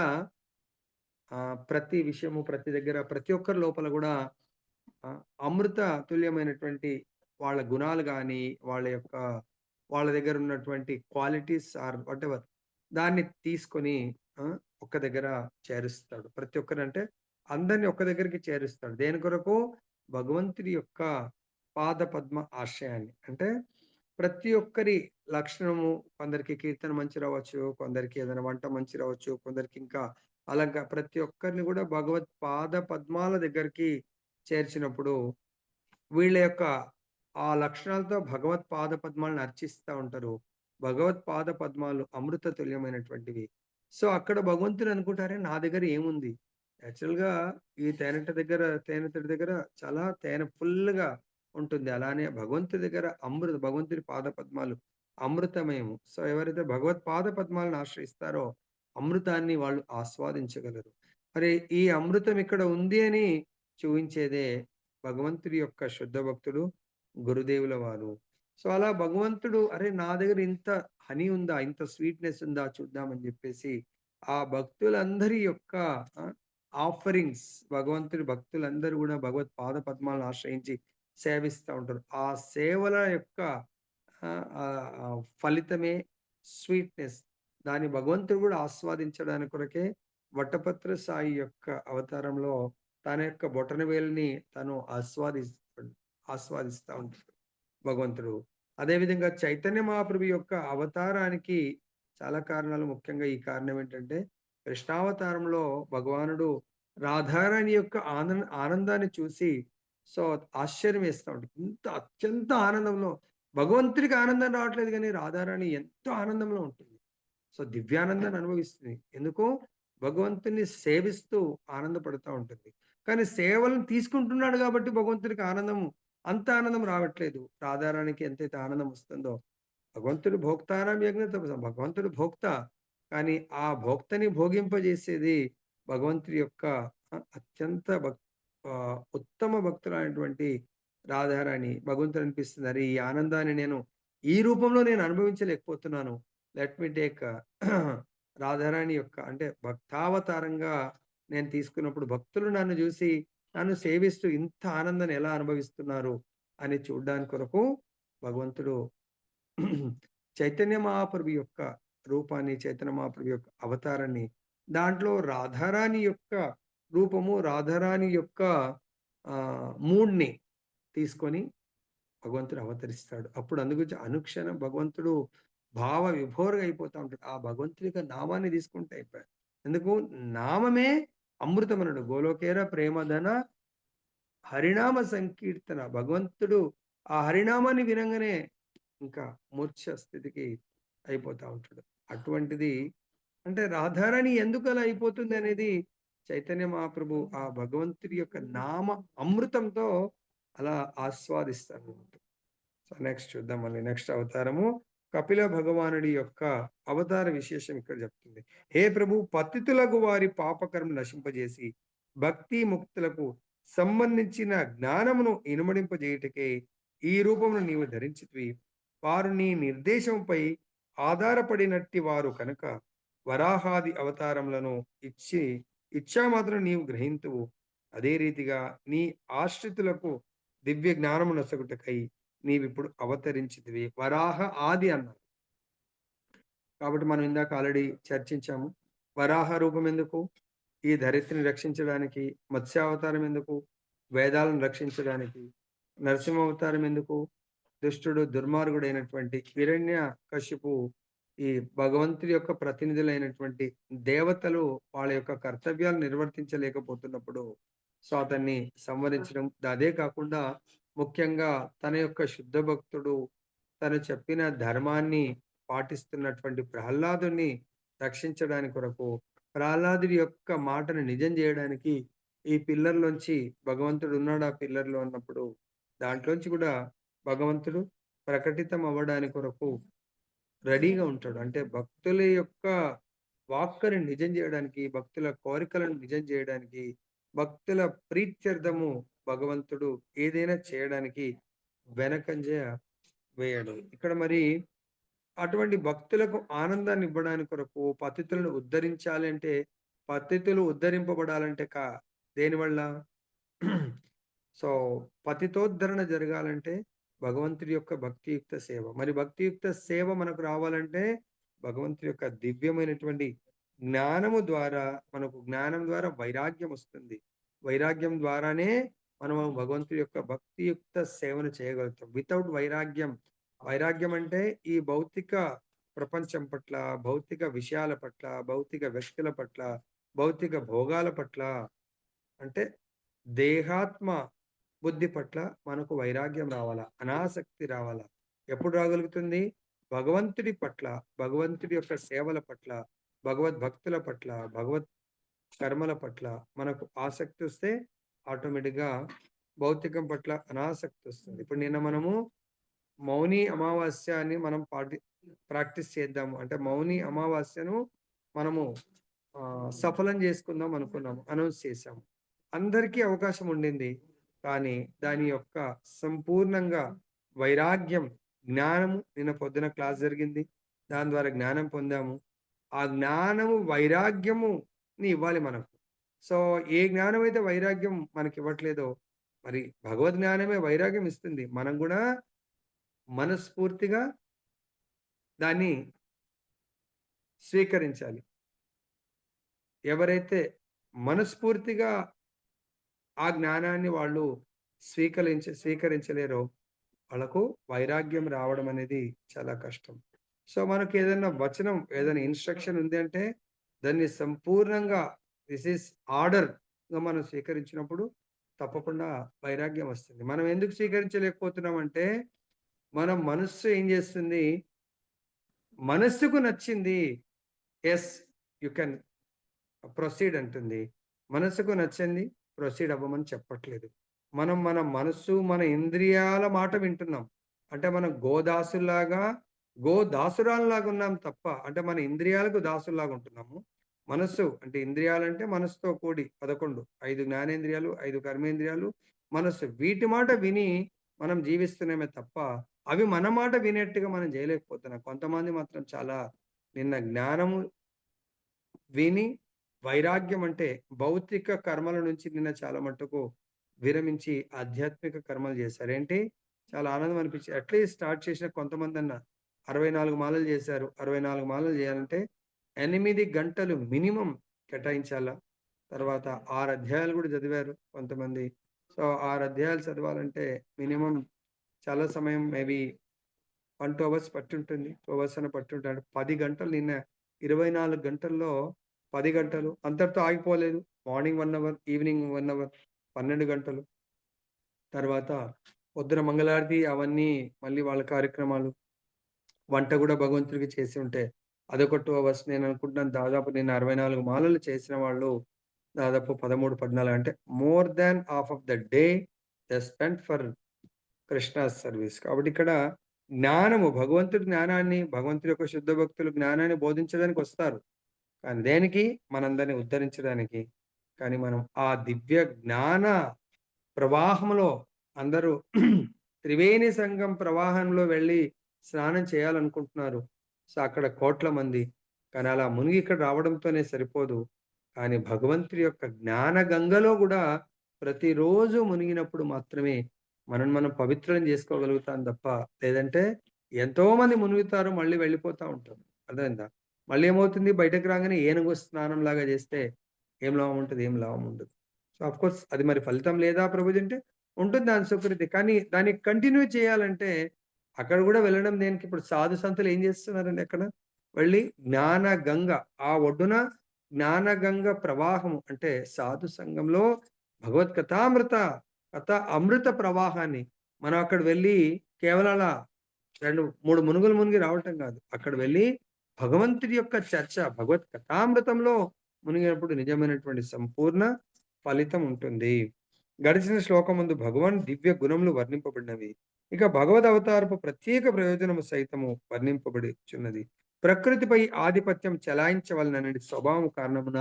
ప్రతి విషయము, ప్రతి దగ్గర, ప్రతి ఒక్కరి లోపల గూడా అమృత తుల్యమైనటువంటి వాళ్ళ గుణాలు గాని, వాళ్ళ దగ్గర ఉన్నటువంటి క్వాలిటీస్ ఆర్ వాటెవర్ దాన్ని తీసుకొని ఆ! ఒక్క దగ్గర చేరుస్తాడు. ప్రతి ఒక్కరంటే అందరిని ఒక్క దగ్గరికి చేరుస్తాడు. దేని కొరకు? భగవంతుడి యొక్క పాద పద్మ ఆశ్రయాన్ని. అంటే ప్రతి ఒక్కరి లక్షణము కొందరికి కీర్తన మంచి రావచ్చు, కొందరికి ఏదైనా వంట మంచి రావచ్చు, కొందరికి ఇంకా అలాగా ప్రతి ఒక్కరిని గూడా భగవత్ పాద పద్మాల దగ్గరికి చేర్చినప్పుడు వీళ్ళ యొక్క ఆ లక్షణాలతో భగవత్ పాద పద్మాలను అర్చిస్తా ఉంటారు. భగవత్ పాద పద్మాలు అమృత తుల్యమైనటువంటివి. సో, అక్కడ భగవంతుడు అనుకుంటారే నా దగ్గర ఏముంది? యాక్చువల్‌గా ఈ తేనెతడి దగ్గర చాలా తేనె ఫుల్‌గా ఉంటుంది. అలానే భగవంతుడి దగ్గర భగవంతుడి పాద పద్మాలు అమృతమయము. సో, ఎవరైతే భగవత్ పాద పద్మాలను ఆశ్రయిస్తారో అమృతాన్ని వాళ్ళు ఆస్వాదించగలరు. మరి ఈ అమృతం ఇక్కడ ఉంది అని చూయించేదే భగవంతుడి యొక్క శుద్ధ భక్తుడు గురుదేవుల వారు. సో, అలా భగవంతుడు అరే! నా దగ్గర ఇంత హనీ ఉందా? ఇంత స్వీట్‌నెస్ ఉందా? చూద్దామని జెప్పేసి ఆ భక్తులందరి యొక్క ఆహ్, ఆఫరింగ్స్ భగవంతుడి భక్తులందరూ గూడా భగవత్ పాద పద్మాలను ఆశ్రయించి సేవిస్తా ఉంటారు. ఆ సేవల యొక్క ఫలితమే స్వీట్‌నెస్. దాన్ని భగవంతుడు గూడా ఆస్వాదించడానికి కొరకే వట్టపత్ర సాయి యొక్క అవతారంలో తన యొక్క బొటనవేలుని తను ఆస్వాదిస్తా ఉంటాడు భగవంతుడు. అదే విధంగా చైతన్య మహాప్రభు యొక్క అవతారానికి చాలా కారణాలు. ముఖ్యంగా ఈ కారణం ఏంటంటే, కృష్ణావతారంలో భగవానుడు రాధారాణి యొక్క ఆనందాన్ని చూసి సో, ఆశ్చర్యం వేస్తా ఉంటది. ఇంత అత్యంత ఆనందంలో భగవంతుడికి ఆనందం రావట్లేదు గానీ, రాధారాణి ఎంతో ఆనందంలో ఉంటుంది. సో, దివ్యానందాన్ని అనుభవిస్తుంది. ఎందుకు? భగవంతుడిని సేవిస్తూ ఆనందపడుతా ఉంటుంది. కానీ సేవలను తీసుకుంటున్నాడు గాబట్టి భగవంతుడికి అంత ఆనందం రావట్లేదు. రాధారాణికి ఎంతైతే ఆనందం వస్తుందో, భగవంతుడు భోక్తానాం యజ్ఞ తపస భగవంతుడు భోక్త. కానీ ఆ భోక్తని భోగింపజేసేది భగవంతుడి యొక్క అత్యంత ఉత్తమ భక్తురాలైనటువంటి రాధారాణి. భగవంతుడు అనిపిస్తుంది. అరే! ఈ ఆనందాన్ని ఈ రూపంలో నేను అనుభవించలేకపోతున్నాను. లెట్ మీ టేక్ రాధారాణి యొక్క అంటే భక్తావతారంగా నేను తీసుకున్నప్పుడు భక్తులు నన్ను జూసి, నన్ను సేవిస్తూ ఇంత ఆనందాన్ని ఎలా అనుభవిస్తున్నారు అని చూడ్డానికి కొరకు భగవంతుడు చైతన్య మహాప్రభు యొక్క రూపాన్ని, చైతన్య మహాప్రభు యొక్క అవతారాన్ని, దాంట్లో రాధారాణి యొక్క రూపము, రాధారాణి యొక్క మూడ్‌ని తీసుకొని భగవంతుడు అవతరిస్తాడు. అప్పుడు అందుగురించి అనుక్షణం భగవంతుడు భావ విభోర్‌గా అయిపోతా ఉంటాడు. ఆ భగవంతుడి యొక్క నామాన్ని తీసుకుంటే అయిపాయే. ఎందుకు? నామమే అమృతమన్నాడు. గోలోకేర ప్రేమధన హరినామ సంకీర్తన. భగవంతుడు ఆ హరినామాన్ని వినంగానే ఇంకా మూర్ఛ స్థితికి అయిపోతా ఉంటాడు. అటువంటిది అంటే రాధారాణి ఎందుకలా అయిపోతుందనేది చైతన్య మహాప్రభు ఆ భగవంతుడి యొక్క నామ అమృతంతో అలా ఆస్వాదిస్తారనమాట. సో, నెక్స్ట్ చూద్దాం మళ్ళీ నెక్స్ట్ అవతారము. కపిల భగవానుడి యొక్క అవతార విశేషం ఇక్కడ చెప్తుంది. హే ప్రభు పతితులకు వారి పాపకర్మ నశింపజేసి, భక్తి ముక్తులకు సంబంధించిన జ్ఞానమును ఇనుమడింపజేయుటకే ఈ రూపమును నీవు ధరించితివి. వారు నీ నిర్దేశంపై ఆధారపడినట్టి వారు కనుక వరాహాది అవతారములను ఇచ్చామాత్రం నీవు గ్రహింతువు. అదే రీతిగా నీ ఆశ్రితులకు దివ్య జ్ఞానము నొసగుటకై నీవిప్పుడు అవతరించితివి. వరాహ ఆది అన్నారు. కాబట్టి మనం ఇందాక ఆల్రెడీ చర్చించాము. వరాహ రూపం ఎందుకు? ఈ ధరిత్రిని రక్షించడానికి. మత్స్యావతారం ఎందుకు? వేదాలను రక్షించడానికి. నరసింహావతారం ఎందుకు? దుష్టుడు, దుర్మార్గుడైనటువంటి హిరణ్యకశిపు ఈ భగవంతుడి యొక్క ప్రతినిధులైనటువంటి దేవతలు వాళ్ళ యొక్క కర్తవ్యాలు నిర్వర్తించలేకపోతున్నప్పుడు సో, అతన్ని సంహరించడం. అదే కాకుండా ముఖ్యంగా తన యొక్క శుద్ధ భక్తుడు, తను చెప్పిన ధర్మాన్ని పాటిస్తున్నటువంటి ప్రహ్లాదుని రక్షించడానికి కొరకు, ప్రహ్లాదుడి యొక్క మాటను నిజం జేయడానికి ఈ పిల్లర్‌లోంచి భగవంతుడు ఉన్నాడు ఆ పిల్లర్‌లో అన్నప్పుడు, దాంట్లోంచి కూడా భగవంతుడు ప్రకటితం అవ్వడానికి కొరకు రెడీగా ఉంటాడు. అంటే భక్తుల యొక్క వాక్కుని నిజం జేయడానికి, భక్తుల కోరికలను నిజం జేయడానికి, భక్తుల ప్రీత్యర్థము భగవంతుడు ఏదైనా చేయడానికి వెనకంజ వేయడు. ఇక్కడ మరి అటువంటి భక్తులకు ఆనందాన్ని ఇవ్వడానికి కొరకు పతితులను ఉద్ధరించాలి అంటే, పతితులు ఉద్ధరింపబడాలంటే దేనివల్ల? సో, పతితోద్ధరణ జరగాలంటే భగవంతుడి యొక్క భక్తియుక్త సేవ. మరి భక్తియుక్త సేవ మనకు రావాలంటే భగవంతుడి యొక్క దివ్యమైనటువంటి జ్ఞానము ద్వారా మనకు జ్ఞానం ద్వారా వైరాగ్యం వస్తుంది. వైరాగ్యం ద్వారానే మనము భగవంతుడి యొక్క భక్తియుక్త సేవను చేయగలుగుతాం. వితౌట్ వైరాగ్యం, వైరాగ్యం అంటే ఈ భౌతిక ప్రపంచం పట్ల, భౌతిక విషయాల పట్ల, భౌతిక వ్యక్తుల పట్ల, భౌతిక భోగాల పట్ల అంటే దేహాత్మ బుద్ధి పట్ల మనకు వైరాగ్యం రావాలా, అనాసక్తి రావాలా. ఎప్పుడు రాగలుగుతుంది? భగవంతుడి పట్ల, భగవంతుడి యొక్క సేవల పట్ల, భగవద్భక్తుల పట్ల, భగవత్ కర్మల పట్ల మనకు ఆసక్తి వస్తే ఆటోమేటిక్‌గా భౌతికం పట్ల అనాసక్తి వస్తుంది. ఇప్పుడు నిన్న మనము మౌని అమావాస్య అని మనం ప్రాక్టీస్ చేద్దాము. అంటే మౌని అమావాస్యను మనము సఫలం చేసుకుందాం అనుకున్నాము. అనౌన్స్ చేశాము. అందరికీ అవకాశం ఉండింది. కానీ దాని యొక్క సంపూర్ణంగా వైరాగ్యం, జ్ఞానము నిన్న పొద్దున క్లాస్ జరిగింది. దాని ద్వారా జ్ఞానం పొందాము. ఆ జ్ఞానము, వైరాగ్యముని ఇవ్వాలి మనకు. సో, ఏ జ్ఞానం అయితే వైరాగ్యం మనకివ్వట్లేదో, మరి భగవద్ జ్ఞానమే వైరాగ్యం ఇస్తుంది. మనం గూడా మనస్ఫూర్తిగా దాన్ని స్వీకరించాలి. ఎవరైతే మనస్ఫూర్తిగా ఆ జ్ఞానాన్ని వాళ్ళు స్వీకరించలేరో వాళ్ళకు వైరాగ్యం రావడం అనేది చాలా కష్టం. సో, మనకేదైనా వచనం, ఏదైనా ఇన్‌స్ట్రక్షన్ ఉంది అంటే దాన్ని సంపూర్ణంగా దిస్ ఈస్ ఆర్డర్‌గా మనం స్వీకరించినప్పుడు తప్పకుండా వైరాగ్యం వస్తుంది. మనం ఎందుకు స్వీకరించలేకపోతున్నామంటే మన మనస్సు ఏం చేస్తుంది? మనస్సుకు నచ్చింది. యెస్, యూ కెన్ ప్రొసీడ్ అంటుంది. మనసుకు నచ్చింది ప్రొసీడ్ అవ్వమని చెప్పట్లేదు. మనం మన మనస్సు, మన ఇంద్రియాల మాట వింటున్నాం. అంటే మనం గోదాసుల్లాగా, గోదాసురాల్లాగా ఉన్నాం తప్ప అంటే మన ఇంద్రియాలకు దాసుల్లాగా ఉంటున్నాము. మనస్సు అంటే ఇంద్రియాలంటే మనస్సుతో కూడి 11, 5 జ్ఞానేంద్రియాలు, 5 కర్మేంద్రియాలు, మనస్సు. వీటి మాట విని మనం జీవిస్తున్నామే తప్ప, అవి మన మాట వినేట్టుగా మనం చేయలేకపోతున్నాం. కొంతమంది మాత్రం చాలా నిన్న జ్ఞానము విని వైరాగ్యం అంటే భౌతిక కర్మల నుంచి నిన్న చాలా మట్టుకు విరమించి ఆధ్యాత్మిక కర్మలు చేశారు. ఏంటి? చాలా ఆనందం అనిపించి అట్‌లీస్ట్ స్టార్ట్ చేసిన కొంతమందన్నా 64 మాలలు చేశారు. 64 మాలలు చేయాలంటే 8 గంటలు మినిమమ్ కేటాయించాలా. తర్వాత 6 అధ్యాయాలు కూడా చదివారు కొంతమంది. సో, 6 అధ్యాయాలు చదవాలంటే మినిమమ్ చాలా సమయం మేబీ 1, 2 అవర్స్ పట్టుంటుంది. 2 అవర్స్ అన్నా పట్టుంటాడు. 10 గంటలు నిన్న 24 గంటల్లో 10 గంటలు అంతటితో ఆగిపోలేదు. మార్నింగ్ 1 అవర్, ఈవినింగ్ 1 అవర్ 12 గంటలు. తర్వాత పొద్దున మంగళారతి అవన్నీ మళ్ళీ వాళ్ళ కార్యక్రమాలు. వంట గూడా భగవంతుడికి చేసి ఉంటే అదొక 2 అవర్స్. నేననుకుంటున్నాను దాదాపు నిన్న 64 మాలలు చేసిన వాళ్ళు దాదాపు 13, 14 అంటే more than half of the day they spent for Krishna's service. కాబట్టి ఇక్కడ జ్ఞానము, భగవంతుడి జ్ఞానాన్ని, భగవంతుడి యొక్క శుద్ధ భక్తులు జ్ఞానాన్ని బోధించడానికొస్తారు. కానీ దేనికి? మనందరిని ఉద్ధరించడానికి. కానీ మనం ఆ దివ్య జ్ఞాన ప్రవాహంలో అందరూ త్రివేణి సంగం ప్రవాహంలో వెళ్లి స్నానం చేయాలనుకుంటున్నారు. సో, అక్కడ కోట్ల మంది. కానీ అలా మునిగి ఇక్కడ రావడంతోనే సరిపోదు. కానీ భగవంతుడి యొక్క జ్ఞాన గంగలో గూడా ప్రతిరోజు మునిగినప్పుడు మాత్రమే మనల్ని మనం పవిత్రం జేసుకోగలుగుతాం తప్ప, లేదంటే ఎంతోమంది మునుగుతారు, మళ్ళీ వెళ్ళిపోతా ఉంటారు. అర్థమైందా? మళ్ళీ ఏమవుతుంది? బయటకి రాంగానే ఏనుగు స్నానంలాగా జేస్తే ఏం లాభం ఉంటది? ఏం లాభం ఉండదు. సో, ఆఫ్‌కోర్స్ అది మరి ఫలితం లేదా ప్రభుజీ అంటే, ఉంటుంది దాని సుకృతి. కానీ దాన్ని కంటిన్యూ చేయాలంటే, అక్కడ గూడా వెళ్ళడం దేనికి? ఇప్పుడు సాధు సంతులు ఏం చేస్తున్నారండి అక్కడ? వెళ్ళి జ్ఞానగంగ ఆ ఒడ్డున జ్ఞానగంగ ప్రవాహం అంటే సాధు సంఘంలో భగవత్ కథ అమృత ప్రవాహాన్ని మనం అక్కడ వెళ్లి కేవలం అలా 2, 3 మునుగులు మునిగి రావటం గాదు. అక్కడ వెళ్లి భగవంతుడి యొక్క చర్చ, భగవత్ కథామృతంలో మునిగినప్పుడు నిజమైనటువంటి సంపూర్ణ ఫలితం ఉంటుంది. గడిచిన శ్లోకమందు భగవాన్ దివ్య గుణములు వర్ణింపబడినవి. ఇక భగవద్ అవతారపు ప్రత్యేక ప్రయోజనము సైతము వర్ణింపబడుచున్నది. ప్రకృతిపై ఆధిపత్యం చెలాయించవలనని స్వభావం కారణమున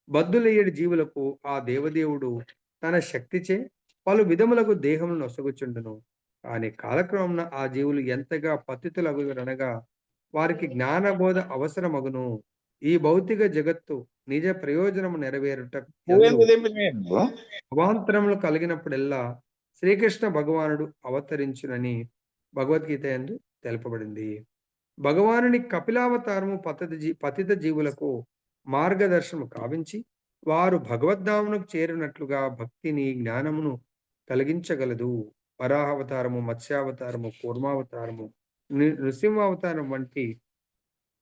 బద్ధులయ్యడి జీవులకు ఆ దేవదేవుడు తన శక్తిచే పలు విధములకు దేహములను నొసగుచుండును. కానీ కాలక్రమమున ఆ జీవులు ఎంతగా పతితులగుదురనగా వారికి జ్ఞానబోధ అవసరమగును. ఈ భౌతిక జగత్తు నిజ ప్రయోజనము నెరవేరుటకు యందు నువ్వెందుకు తెంపినవు? అవాంతరములు కలిగినప్పుడెల్లా శ్రీకృష్ణ భగవానుడు అవతరించునని భగవద్గీత యందు తెలుపబడింది. భగవానుని కపిలావతారము పతిత జీవులకు మార్గదర్శనము కావించి, వారు భగవద్ధామునకు చేరినట్లుగా భక్తిని, జ్ఞానమును కలిగించగలదు. వరాహావతారము, మత్స్యావతారము, కూర్మావతారము, నృసింహావతారం వంటి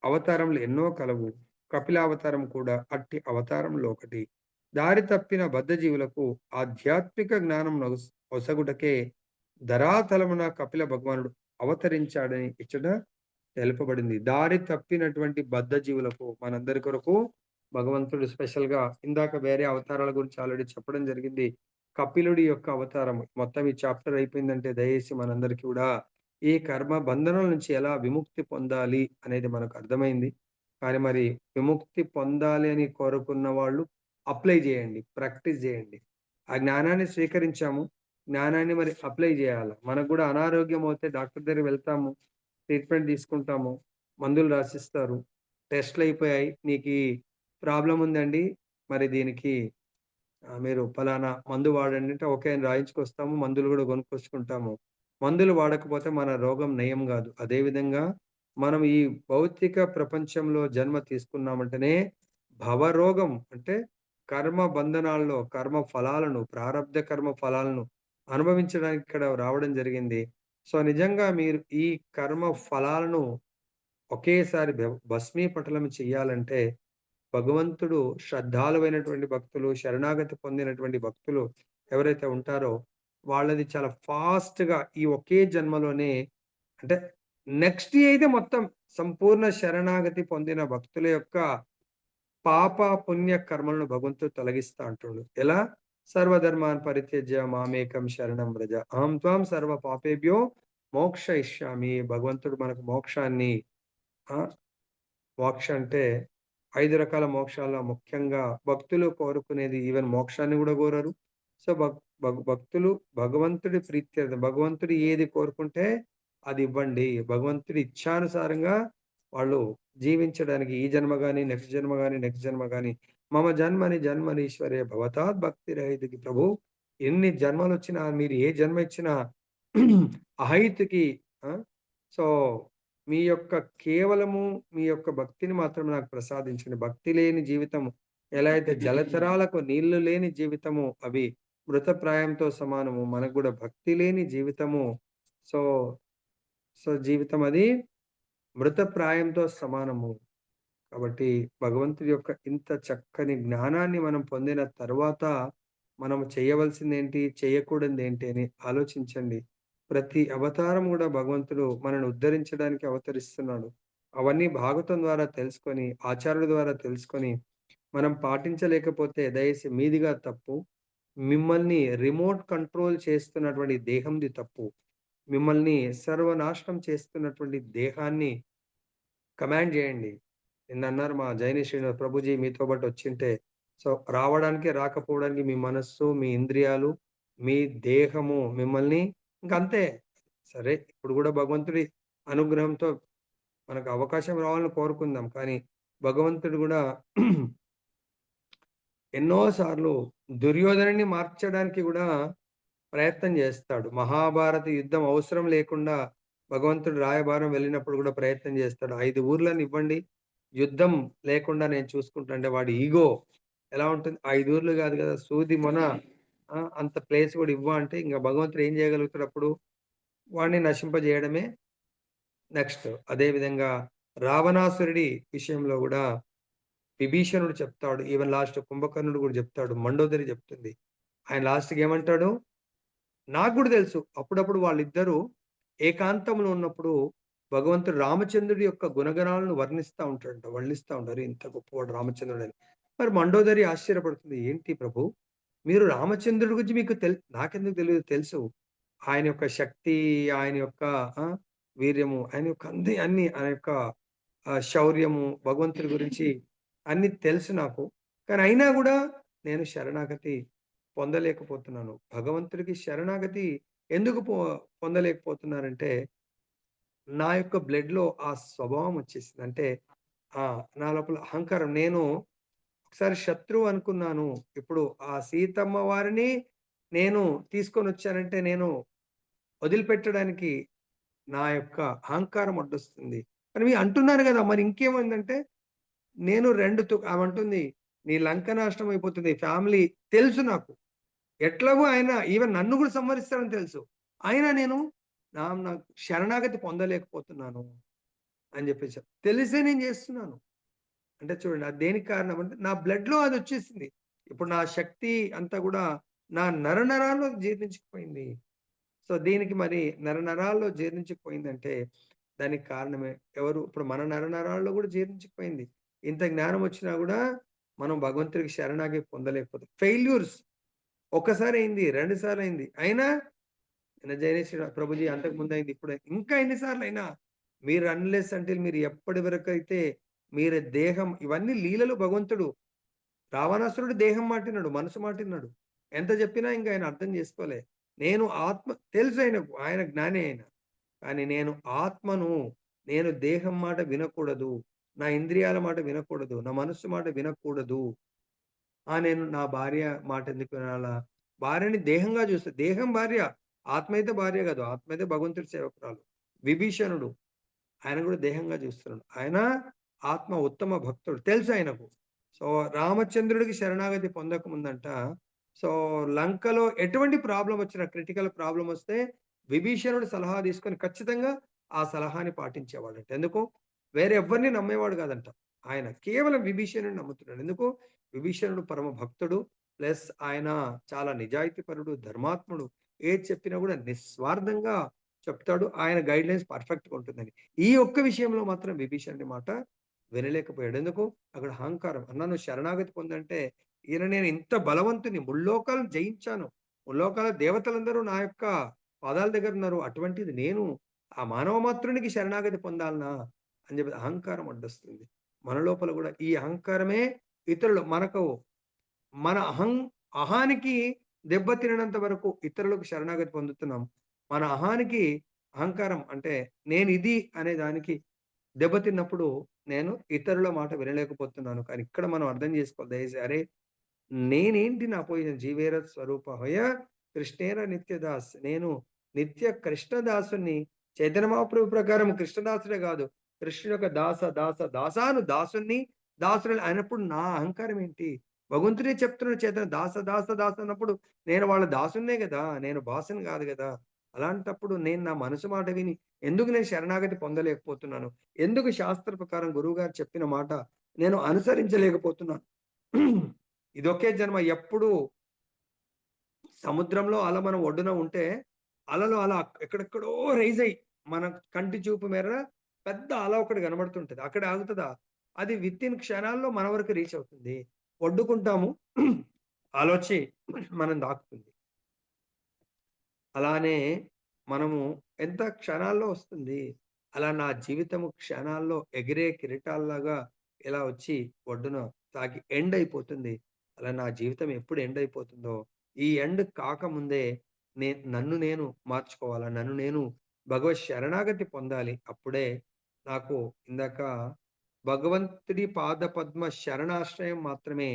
అవతారములు ఎన్నో కలవు. కపిలావతారం కూడా అట్టి అవతారంలో ఒకటి. దారి తప్పిన బద్ధజీవులకు ఆధ్యాత్మిక జ్ఞానం ఒసగుటకే ధరాతలమున కపిల భగవానుడు అవతరించాడని ఇచ్చట తెలుపబడింది. దారి తప్పినటువంటి బద్ధజీవులకు మనందరి కొరకు భగవంతుడు స్పెషల్‌గా ఇందాక వేరే అవతారాల గురించి ఆల్రెడీ చెప్పడం జరిగింది. కపిలుడి యొక్క అవతారం మొత్తం ఈ చాప్టర్ అయిపోయిందంటే దయచేసి మనందరికీ కూడా ఈ కర్మ బంధనం నుంచి ఎలా విముక్తి పొందాలి అనేది మనకు అర్థమైంది. కానీ మరి విముక్తి పొందాలి అని కోరుకున్న వాళ్ళు అప్లై చేయండి. ప్రాక్టీస్ చేయండి. ఆ జ్ఞానాన్ని స్వీకరించాము. జ్ఞానాన్ని మరి అప్లై చేయాల. మనకు గూడా అనారోగ్యం అవుతే డాక్టర్ దగ్గరికి వెళ్తాము. ట్రీట్మెంట్ తీసుకుంటాము. మందులు రాసిస్తారు. టెస్ట్‌లయిపోయాయి. నీకీ ప్రాబ్లమ్ ఉందండి. మరి దీనికి మీరు పలానా మందు వాడండి అంటే, ఓకే అని రాయించుకొస్తాము. మందులు గూడా కొనుక్కొచ్చుకుంటాము. మందులు వాడకపోతే మన రోగం నయం గాదు. అదే విధంగా మనం ఈ భౌతిక ప్రపంచంలో జన్మ తీసుకున్నామంటేనే భవరోగం అంటే కర్మ బంధనాల్లో కర్మ ఫలాలను, ప్రారబ్ధ కర్మ ఫలాలను అనుభవించడానికి ఇక్కడ రావడం జరిగింది. సో, నిజంగా మీరు ఈ కర్మ ఫలాలను ఒకేసారి భస్మీపటలం చెయ్యాలంటే భగవంతుడు శ్రద్ధాలువైనటువంటి భక్తులు, శరణాగతి పొందినటువంటి భక్తులు ఎవరైతే ఉంటారో, వాళ్ళది చాలా ఫాస్ట్‌గా ఈ ఒకే జన్మలోనే అంటే నెక్స్ట్ అయితే మొత్తం సంపూర్ణ శరణాగతి పొందిన భక్తుల యొక్క పాప, పుణ్య కర్మలను భగవంతుడు తొలగిస్తా అంటుండు. ఎలా? సర్వధర్మాన్ పరిత్యజ్య మామేకం శరణం వ్రజ. అహం త్వాం సర్వ పాపేభ్యో మోక్షయిష్యామి. భగవంతుడు మనకు మోక్షాన్ని ఆ! మోక్ష అంటే 5 రకాల మోక్షాల్లో ముఖ్యంగా భక్తులు కోరుకునేది ఈవెన్ మోక్షాన్ని గూడా కోరరు. సో, భక్తులు భగవంతుడి ప్రీత్యర్థం భగవంతుడు ఏది కోరుకుంటే అది ఇవ్వండి. భగవంతుడి ఇచ్ఛానుసారంగా వాళ్ళు జీవించడానికి ఈ జన్మ గాని, నెక్స్ట్ జన్మ గాని, నెక్స్ట్ జన్మ గాని మమ జన్మని జన్మనీశ్వరే భవతాత్ భక్తిరహితకి ప్రభు ఎన్ని జన్మలొచ్చినా మీరు ఏ జన్మ ఇచ్చినా అహైతుకి ఆ! సో మీ యొక్క కేవలము మీ యొక్క భక్తిని మాత్రం నాకు ప్రసాదించండి. భక్తి లేని జీవితం ఎలా అయితే జలచరాలకు నీళ్లు లేని జీవితము అవి మృతప్రాయంతో సమానము. మనకు గూడా భక్తి లేని జీవితము సో, జీవితం అది మృతప్రాయంతో సమానము. కాబట్టి భగవంతుడి యొక్క ఇంత చక్కని జ్ఞానాన్ని మనం పొందిన తరువాత మనం చేయవలసిందేంటి? చేయకూడనిదేంటి అని ఆలోచించండి. ప్రతి అవతారం గూడా భగవంతుడు మనల్ని ఉద్ధరించడానికి అవతరిస్తున్నాడు. అవన్నీ భాగవతం ద్వారా తెలుసుకొని, ఆచార్యుల ద్వారా తెలుసుకొని, మనం పాటించలేకపోతే దయచేసి మీదిగా తప్పు. మిమ్మల్ని రిమోట్ కంట్రోల్ చేస్తున్నటువంటి దేహంది తప్పు. మిమ్మల్ని సర్వనాశనం చేస్తున్నటువంటి దేహాన్ని కమాండ్ జేయండి. నిన్నన్నారు మా జైని శ్రీనివాస్ ప్రభుజీ మీతో పాటు వచ్చింటే, సో, రావడానికి, రాకపోవడానికి మీ మనస్సు, మీ ఇంద్రియాలు, మీ దేహము మిమ్మల్ని ఇంకంతే. సరే, ఇప్పుడు గూడా భగవంతుడి అనుగ్రహంతో మనకు అవకాశం రావాలని కోరుకుందాం. కానీ భగవంతుడు గూడా ఎన్నో సార్లు దుర్యోధనుడిని మార్చడానికి గూడా ప్రయత్నం జేస్తాడు. మహాభారత యుద్ధం అవసరం లేకుండా భగవంతుడు రాయబారం వెళ్ళినప్పుడు గూడా ప్రయత్నం జేస్తాడు. 5 ఊర్లనివ్వండి. యుద్ధం లేకుండా నేను చూసుకుంటా అంటే వాడి ఇగో. ఎలా ఉంటుంది? 5 ఊర్లు గాదు గదా! సూది మొన అంత ప్లేస్ గూడా అంటే ఇంక భగవంతుడు ఏం జేయగలుగుతాడు అప్పుడు? వాడిని నశింపజేయడమే నెక్స్ట్. అదే విధంగా రావణాసురుడి విషయంలో గూడా విభీషణుడు చెప్తాడు. ఈవెన్ లాస్ట్ కుంభకర్ణుడు గూడా జెప్తాడు. మండోదరి జెప్తుంది. ఆయన లాస్ట్‌కి ఏమంటాడు? నాకు గూడా తెలుసు. అప్పుడప్పుడు వాళ్ళిద్దరూ ఏకాంతంలో ఉన్నప్పుడు భగవంతుడు రామచంద్రుడి యొక్క గుణగణాలను వర్ణిస్తా ఉంటారు. ఇంత గొప్పవాడు రామచంద్రుడని. మరి మండోదరి ఆశ్చర్యపడుతుంది. ఏంటి ప్రభు మీరు రామచంద్రుడి గురించి మీకు నాకెందుకు తెలీదు తెలుసు. ఆయన యొక్క శక్తి, ఆయన యొక్క ఆ! వీర్యము, ఆయన యొక్క అన్ని ఆయన యొక్క శౌర్యము, భగవంతుడి గురించి అన్నీ తెలుసు నాకు. కానీ అయినా గూడా నేను శరణాగతి పొందలేకపోతున్నాను. భగవంతుడికి శరణాగతి ఎందుకు పొందలేకపోతున్నానంటే, నా యొక్క బ్లడ్‌లో ఆ స్వభావం వచ్చేసింది. అంటే నా లోపల అహంకారం. నేను ఒకసారి శత్రువు అనుకున్నాను. ఇప్పుడు ఆ సీతమ్మ వారిని నేను తీసుకొనొచ్చానంటే, నేను వదిలిపెట్టడానికి నా యొక్క అహంకారం అడ్డొస్తుంది. అని అంటున్నారు గదా! మరి ఇంకేమైందంటే, నేను 2 ఆమంటుంది, "నీ లంక నాశనం అయిపోతుంది. ఫ్యామిలీ" తెలుసు నాకు. ఎట్లాగో ఆయన ఈవెన్ నన్ను గూడా సంహరిస్తాడని తెలుసు. అయినా నేను నాకు శరణాగతి పొందలేకపోతున్నాను అని జెప్పేసి. తెలిసే నేను జేస్తున్నాను. అంటే చూడండి అది దేనికి కారణం అంటే నా బ్లడ్‌లో అదొచ్చేసింది. ఇప్పుడు నా శక్తి అంతా గూడా నా నరనరాల్లో జీర్ణించుకుపోయింది. సో, దీనికి మరి నరనరాల్లో జీర్ణించుకుపోయిందంటే దానికి కారణమే ఎవరు? ఇప్పుడు మన నరనరాల్లో గూడా జీర్ణించుకుపోయింది. ఇంత జ్ఞానం వచ్చినా గూడా మనం భగవంతుడికి శరణాగతి పొందలేకపోతాం. ఫెయిల్యూర్స్ ఒక్కసారి అయింది, 2 సార్లయింది. అయినా ప్రభుజీ అంతకు ముందయింది. ఇప్పుడే ఇంకా ఎన్ని సార్లయినా మీరు అన్‌లెస్ అంటిల్ మీరు ఎప్పటి వరకైతే మీరు దేహం ఇవన్నీ లీలలు భగవంతుడు. రావణాసురుడు దేహం మాటినడు, మనసు మాటిన్నాడు. ఎంత చెప్పినా ఇంక ఆయన అర్థం చేసుకోలే. నేను ఆత్మ తెలుసు ఆయనకు. ఆయన జ్ఞాని ఆయన. కానీ నేను ఆత్మను, నేను దేహం మాట వినకూడదు. నా ఇంద్రియాల మాట వినకూడదు. నా మనస్సు మాట వినకూడదు. నేను నా భార్య మాటెందుకు వినాలా? భార్యని దేహంగా చూస్తా. దేహం భార్య. ఆత్మ అయితే భార్య కాదు. ఆత్మ అయితే భగవంతుడి సేవకురాలు. విభీషణుడు ఆయన కూడా దేహంగా చూస్తున్నాడు. ఆయన ఆత్మ ఉత్తమ భక్తుడు. తెలుసు ఆయనకు. సో, రామచంద్రుడికి శరణాగతి పొందక ముందంట సో, లంకలో ఎటువంటి ప్రాబ్లమ్ వచ్చినా క్రిటికల్ ప్రాబ్లమ్ వస్తే విభీషణుడు సలహా తీసుకొని ఖచ్చితంగా ఆ సలహాని పాటించేవాడంట. ఎందుకు? వేరే ఎవ్వరిని నమ్మేవాడు కాదంట. ఆయన కేవలం విభీషణుడిని నమ్ముతున్నాడు. ఎందుకు? విభీషణుడు పరమ భక్తుడు. ప్లస్ ఆయన చాలా నిజాయితీపరుడు, ధర్మాత్ముడు. ఏది చెప్పినా కూడా నిస్వార్థంగా చెప్తాడు. ఆయన గైడ్‌లైన్స్ పర్ఫెక్ట్‌గా ఉంటుందని. ఈ ఒక్క విషయంలో మాత్రం విభీషణుడి మాట వినలేకపోయాడు. ఎందుకు? అక్కడ అహంకారం. అన్నా నువ్వు శరణాగతి పొందంటే, నేను ఇంత బలవంతుడిని, ముల్లోకాలను జయించాను. ముల్లోకాల దేవతలందరూ నా యొక్క పాదాల దగ్గరున్నారు. అటువంటిది నేను ఆ మానవ మాత్రునికి శరణాగతి పొందాలనా? అని చెప్పి అహంకారం అడ్డొస్తుంది. మన లోపల గూడా ఈ అహంకారమే ఇతరులు మన అహానికి దెబ్బ తిననంత వరకు ఇతరులకు శరణాగతి పొందుతున్నాం. మన అహానికి అహంకారం అంటే నేనిది అనే దానికి దెబ్బతిన్నప్పుడు నేను ఇతరుల మాట వినలేకపోతున్నాను. కానీ ఇక్కడ మనం అర్థం చేసుకోవాలి అరే! నేనేంటి నా పొజిషన్ జీవేర స్వరూపహయ కృష్ణేర నిత్యదాస్. నేను నిత్య కృష్ణదాసుని. చైతన్య మహాప్రభు ప్రకారం కృష్ణదాసుడే గాదు. కృష్ణుని యొక్క దాసుడిని, దాసుడని అయినప్పుడు నా అహంకారం ఏంటి? భగవంతుడే చెప్తున్నాడు దాస అన్నప్పుడు నేను వాళ్ళ దాసుడినే గదా! నేను బాసుని గాదు గదా! అలాంటప్పుడు నేను నా మనసు మాట విని ఎందుకు నేను శరణాగతి పొందలేకపోతున్నాను? ఎందుకు శాస్త్ర ప్రకారం గురువుగారు చెప్పిన మాట నేను అనుసరించలేకపోతున్నాను? ఇదొకే జన్మ. ఎప్పుడు సముద్రంలో అల మనం ఒడ్డున ఉంటే, అలలు అలా ఎక్కడెక్కడో రైజ్ అయ్యి, మన కంటి చూపు మేర పెద్ద అల ఒకటి కనబడుతుంటది. అక్కడ ఆగుతదా? అది వితిన్ క్షణాల్లో మన వరకు రీచ్ అవుతుంది. ఒడ్డుకుంటాము. అలొచ్చి మనని తాకుతుంది. అలానే మనము ఎంత క్షణాల్లో వస్తుంది. అలా నా జీవితము క్షణాల్లో ఎగిరే కిరీటాల్లాగా ఇలా వచ్చి ఒడ్డున తాకి ఎండ్ అయిపోతుంది. అలా నా జీవితం ఎప్పుడు ఎండ్ అయిపోతుందో, ఈ ఎండ్ కాకముందే నన్ను నేను మార్చుకోవాలా. నన్ను నేను భగవత్ శరణాగతి పొందాలి. అప్పుడే నాకు ఇందాక భగవంతుడి పాదపద్మ శరణాశ్రయం మాత్రమే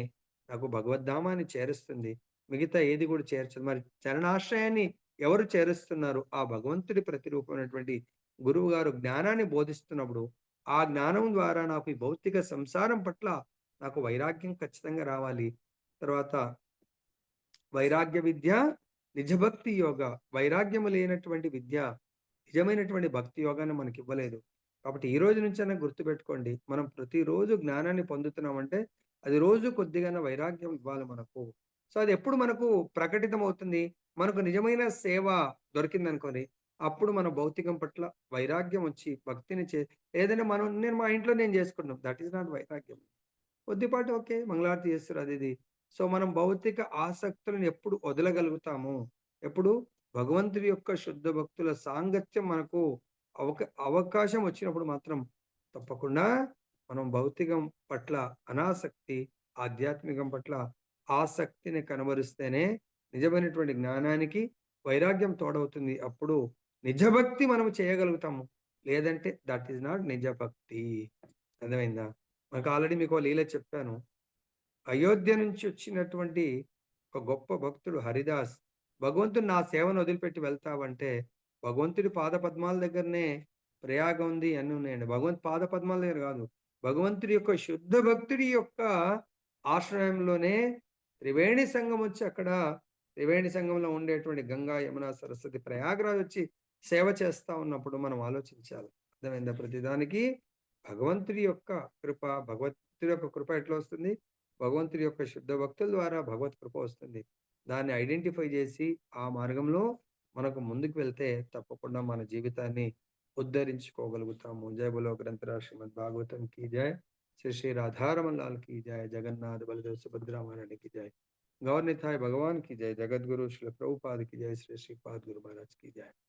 నాకు భగవద్ధామాన్ని చేరుస్తుంది. మిగతా ఏది కూడా చేర్చదు. మరి చరణాశ్రయాన్ని ఎవరు చేరుస్తున్నారు? ఆ భగవంతుడి ప్రతిరూపమైనటువంటి గురువుగారు జ్ఞానాన్ని బోధిస్తున్నప్పుడు, ఆ జ్ఞానం ద్వారా నాకు ఈ భౌతిక సంసారం పట్ల నాకు వైరాగ్యం ఖచ్చితంగా రావాలి. తర్వాత వైరాగ్య విద్య, నిజభక్తి యోగ. వైరాగ్యము లేనటువంటి విద్య, నిజమైనటువంటి భక్తి యోగాన్ని మనకివ్వలేదు. కాబట్టి ఈ రోజు నుంచైనా గుర్తుపెట్టుకోండి. మనం ప్రతిరోజు జ్ఞానాన్ని పొందుతున్నామంటే, అది రోజు కొద్దిగన్నా వైరాగ్యం ఇవ్వాలి మనకు. సో, అదెప్పుడు మనకు ప్రకటితమవుతుంది? మనకు నిజమైన సేవ దొరికిందనుకోండి, అప్పుడు మన భౌతికం పట్ల వైరాగ్యం వచ్చి, భక్తిని ఏదైనా నేను మా ఇంట్లో నేను చేసుకుంటున్నాం. దట్ ఈస్ నాట్ వైరాగ్యం. కొద్దిపాటి ఓకే. మంగళారతి చేస్తుర్రు అది ఇది. సో, మనం భౌతిక ఆసక్తులను ఎప్పుడు వదలగలుగుతాము? ఎప్పుడు భగవంతుడి యొక్క శుద్ధ భక్తుల సాంగత్యం మనకు అవకాశం వచ్చినప్పుడు మాత్రం తప్పకుండా మనం భౌతికం పట్ల అనాసక్తి, ఆధ్యాత్మికం పట్ల ఆసక్తిని కనబరుస్తేనే నిజమైనటువంటి జ్ఞానానికి వైరాగ్యం తోడవుతుంది. అప్పుడు నిజభక్తి మనం చేయగలుగుతాము. లేదంటే దట్ ఈస్ నాట్ నిజ భక్తి. అర్థమైందా? మనకు ఆల్రెడీ మీకో లీల చెప్పాను. అయోధ్య నుంచి వచ్చినటువంటి ఒక గొప్ప భక్తుడు హరిదాస్. భగవంతుడు నా సేవను వదిలిపెట్టి వెళ్తావంటే, భగవంతుడి పాదపద్మాల దగ్గరనే ప్రయాగ ఉంది అన్నీ ఉన్నాయండి. భగవంతు పాదపద్మాల దగ్గర గాదు. భగవంతుడి యొక్క శుద్ధ భక్తుడి యొక్క ఆశ్రయంలోనే త్రివేణి సంగమం వచ్చి అక్కడ త్రివేణి సంగంలో ఉండేటువంటి గంగా, యమున, సరస్వతి ప్రయాగరాజ్ వచ్చి సేవ చేస్తా ఉన్నప్పుడు మనం ఆలోచించాలి. అర్థమైందా? ప్రతిదానికి భగవంతుడి యొక్క కృప, భగవంతుడి యొక్క కృప ఎట్లా వస్తుంది? భగవంతుడి యొక్క శుద్ధ భక్తుల ద్వారా భగవత్ కృప వస్తుంది. దాన్ని ఐడెంటిఫై చేసి, ఆ మార్గంలో మనకు ముందుకు వెళ్తే తప్పకుండా మన జీవితాన్ని ఉద్ధరించుకోగలుగుతాము. జై బోలో గ్రంథరాజ్ శ్రీమద్ భాగవతం కీ జై. శ్రీ శ్రీ రాధారమण लाल की जय. जगन्नाथ बलदेव सुभद्रा महारानी की जय. गौर निताई भगवान की जय. जगत गुरु श्री प्रभुपाद की जय. श्री श्रीपाद गुरु महाराज की जय.